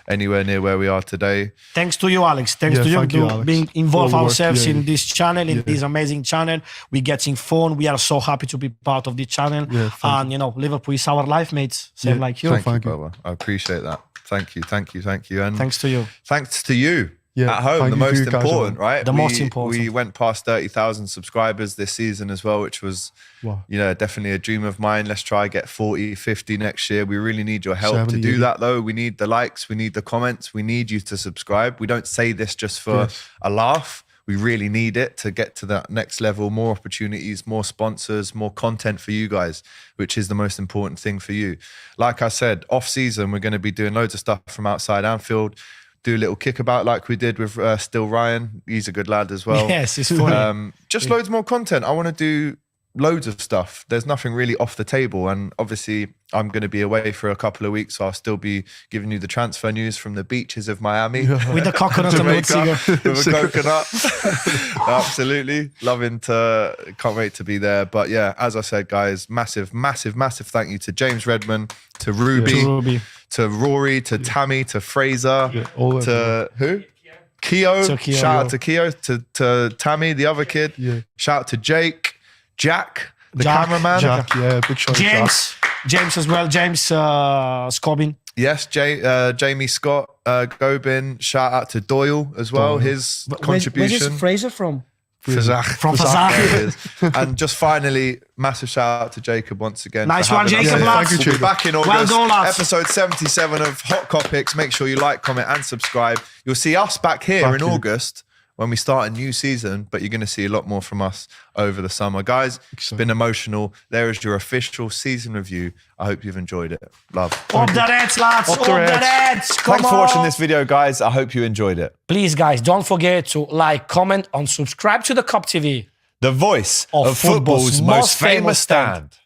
anywhere near where we are today. Thanks to you, Alex. Thanks Yeah, to you thank you, Alex. being All involved the work, ourselves yeah, in yeah. this channel, in Yeah. this amazing channel. We're getting fun. We are so happy to be part of this channel. Yeah, thank And, you know, Liverpool is our life, mates. Same Yeah, like you. Thank you, Thank you. brother. I appreciate that. Thank you, thank you, thank you. And Thanks to you. thanks to you Yeah, at home, thank the you to most you guys important, at right? The most important. We went past 30,000 subscribers this season as well, which was, Wow. you know, definitely a dream of mine. Let's try get 40, 50 next year. We really need your help 70, to do yeah. that, though. We need the likes, we need the comments, we need you to subscribe. We don't say this just for Yes. a laugh. We really need it to get to that next level, more opportunities, more sponsors, more content for you guys, which is the most important thing for you. Like I said, off season, we're going to be doing loads of stuff from outside Anfield, do a little kickabout like we did with Still Ryan. He's a good lad as well. Yes, it's funny. Just loads more content. I want to do loads of stuff. There's nothing really off the table. And obviously, I'm going to be away for a couple of weeks. So I'll still be giving you the transfer news from the beaches of Miami. With the coconut and wood Jamaica cigar. with a coconut. Absolutely. Can't wait to be there. But yeah, as I said, guys, massive, massive, massive thank you to James Redman, to Ruby, To Ruby. to Rory, to Tammy, to Fraser, Yeah, all of to who? Keo. To Keo. Shout out to Keo, to Tammy, the other kid. Yeah. Shout out to Jake, Jack, the Jack, cameraman. Jack, yeah, big shout out to Jack. James as well. James Scobin. Yes, Jamie Scott, Gobin. Shout out to Doyle as well. His contribution. Where's Fraser from? Fazak. From There Fazak. it is. And just finally, massive shout out to Jacob once again. Nice for one, having us. Jacob, Yeah, lads. thank you, We'll be back in August. Well done, lads. Episode 77 of Hot Kopics. Make sure you like, comment, and subscribe. You'll see us back here Back in here. August when we start a new season, but you're going to see a lot more from us over the summer. Guys, it's been emotional. There is your official season review. I hope you've enjoyed it. Love. Up the Reds, lads. Up the Reds. Come Thanks for on. watching this video, guys. I hope you enjoyed it. Please, guys, don't forget to like, comment, and subscribe to the Kop TV. The voice Of of football's most famous stand.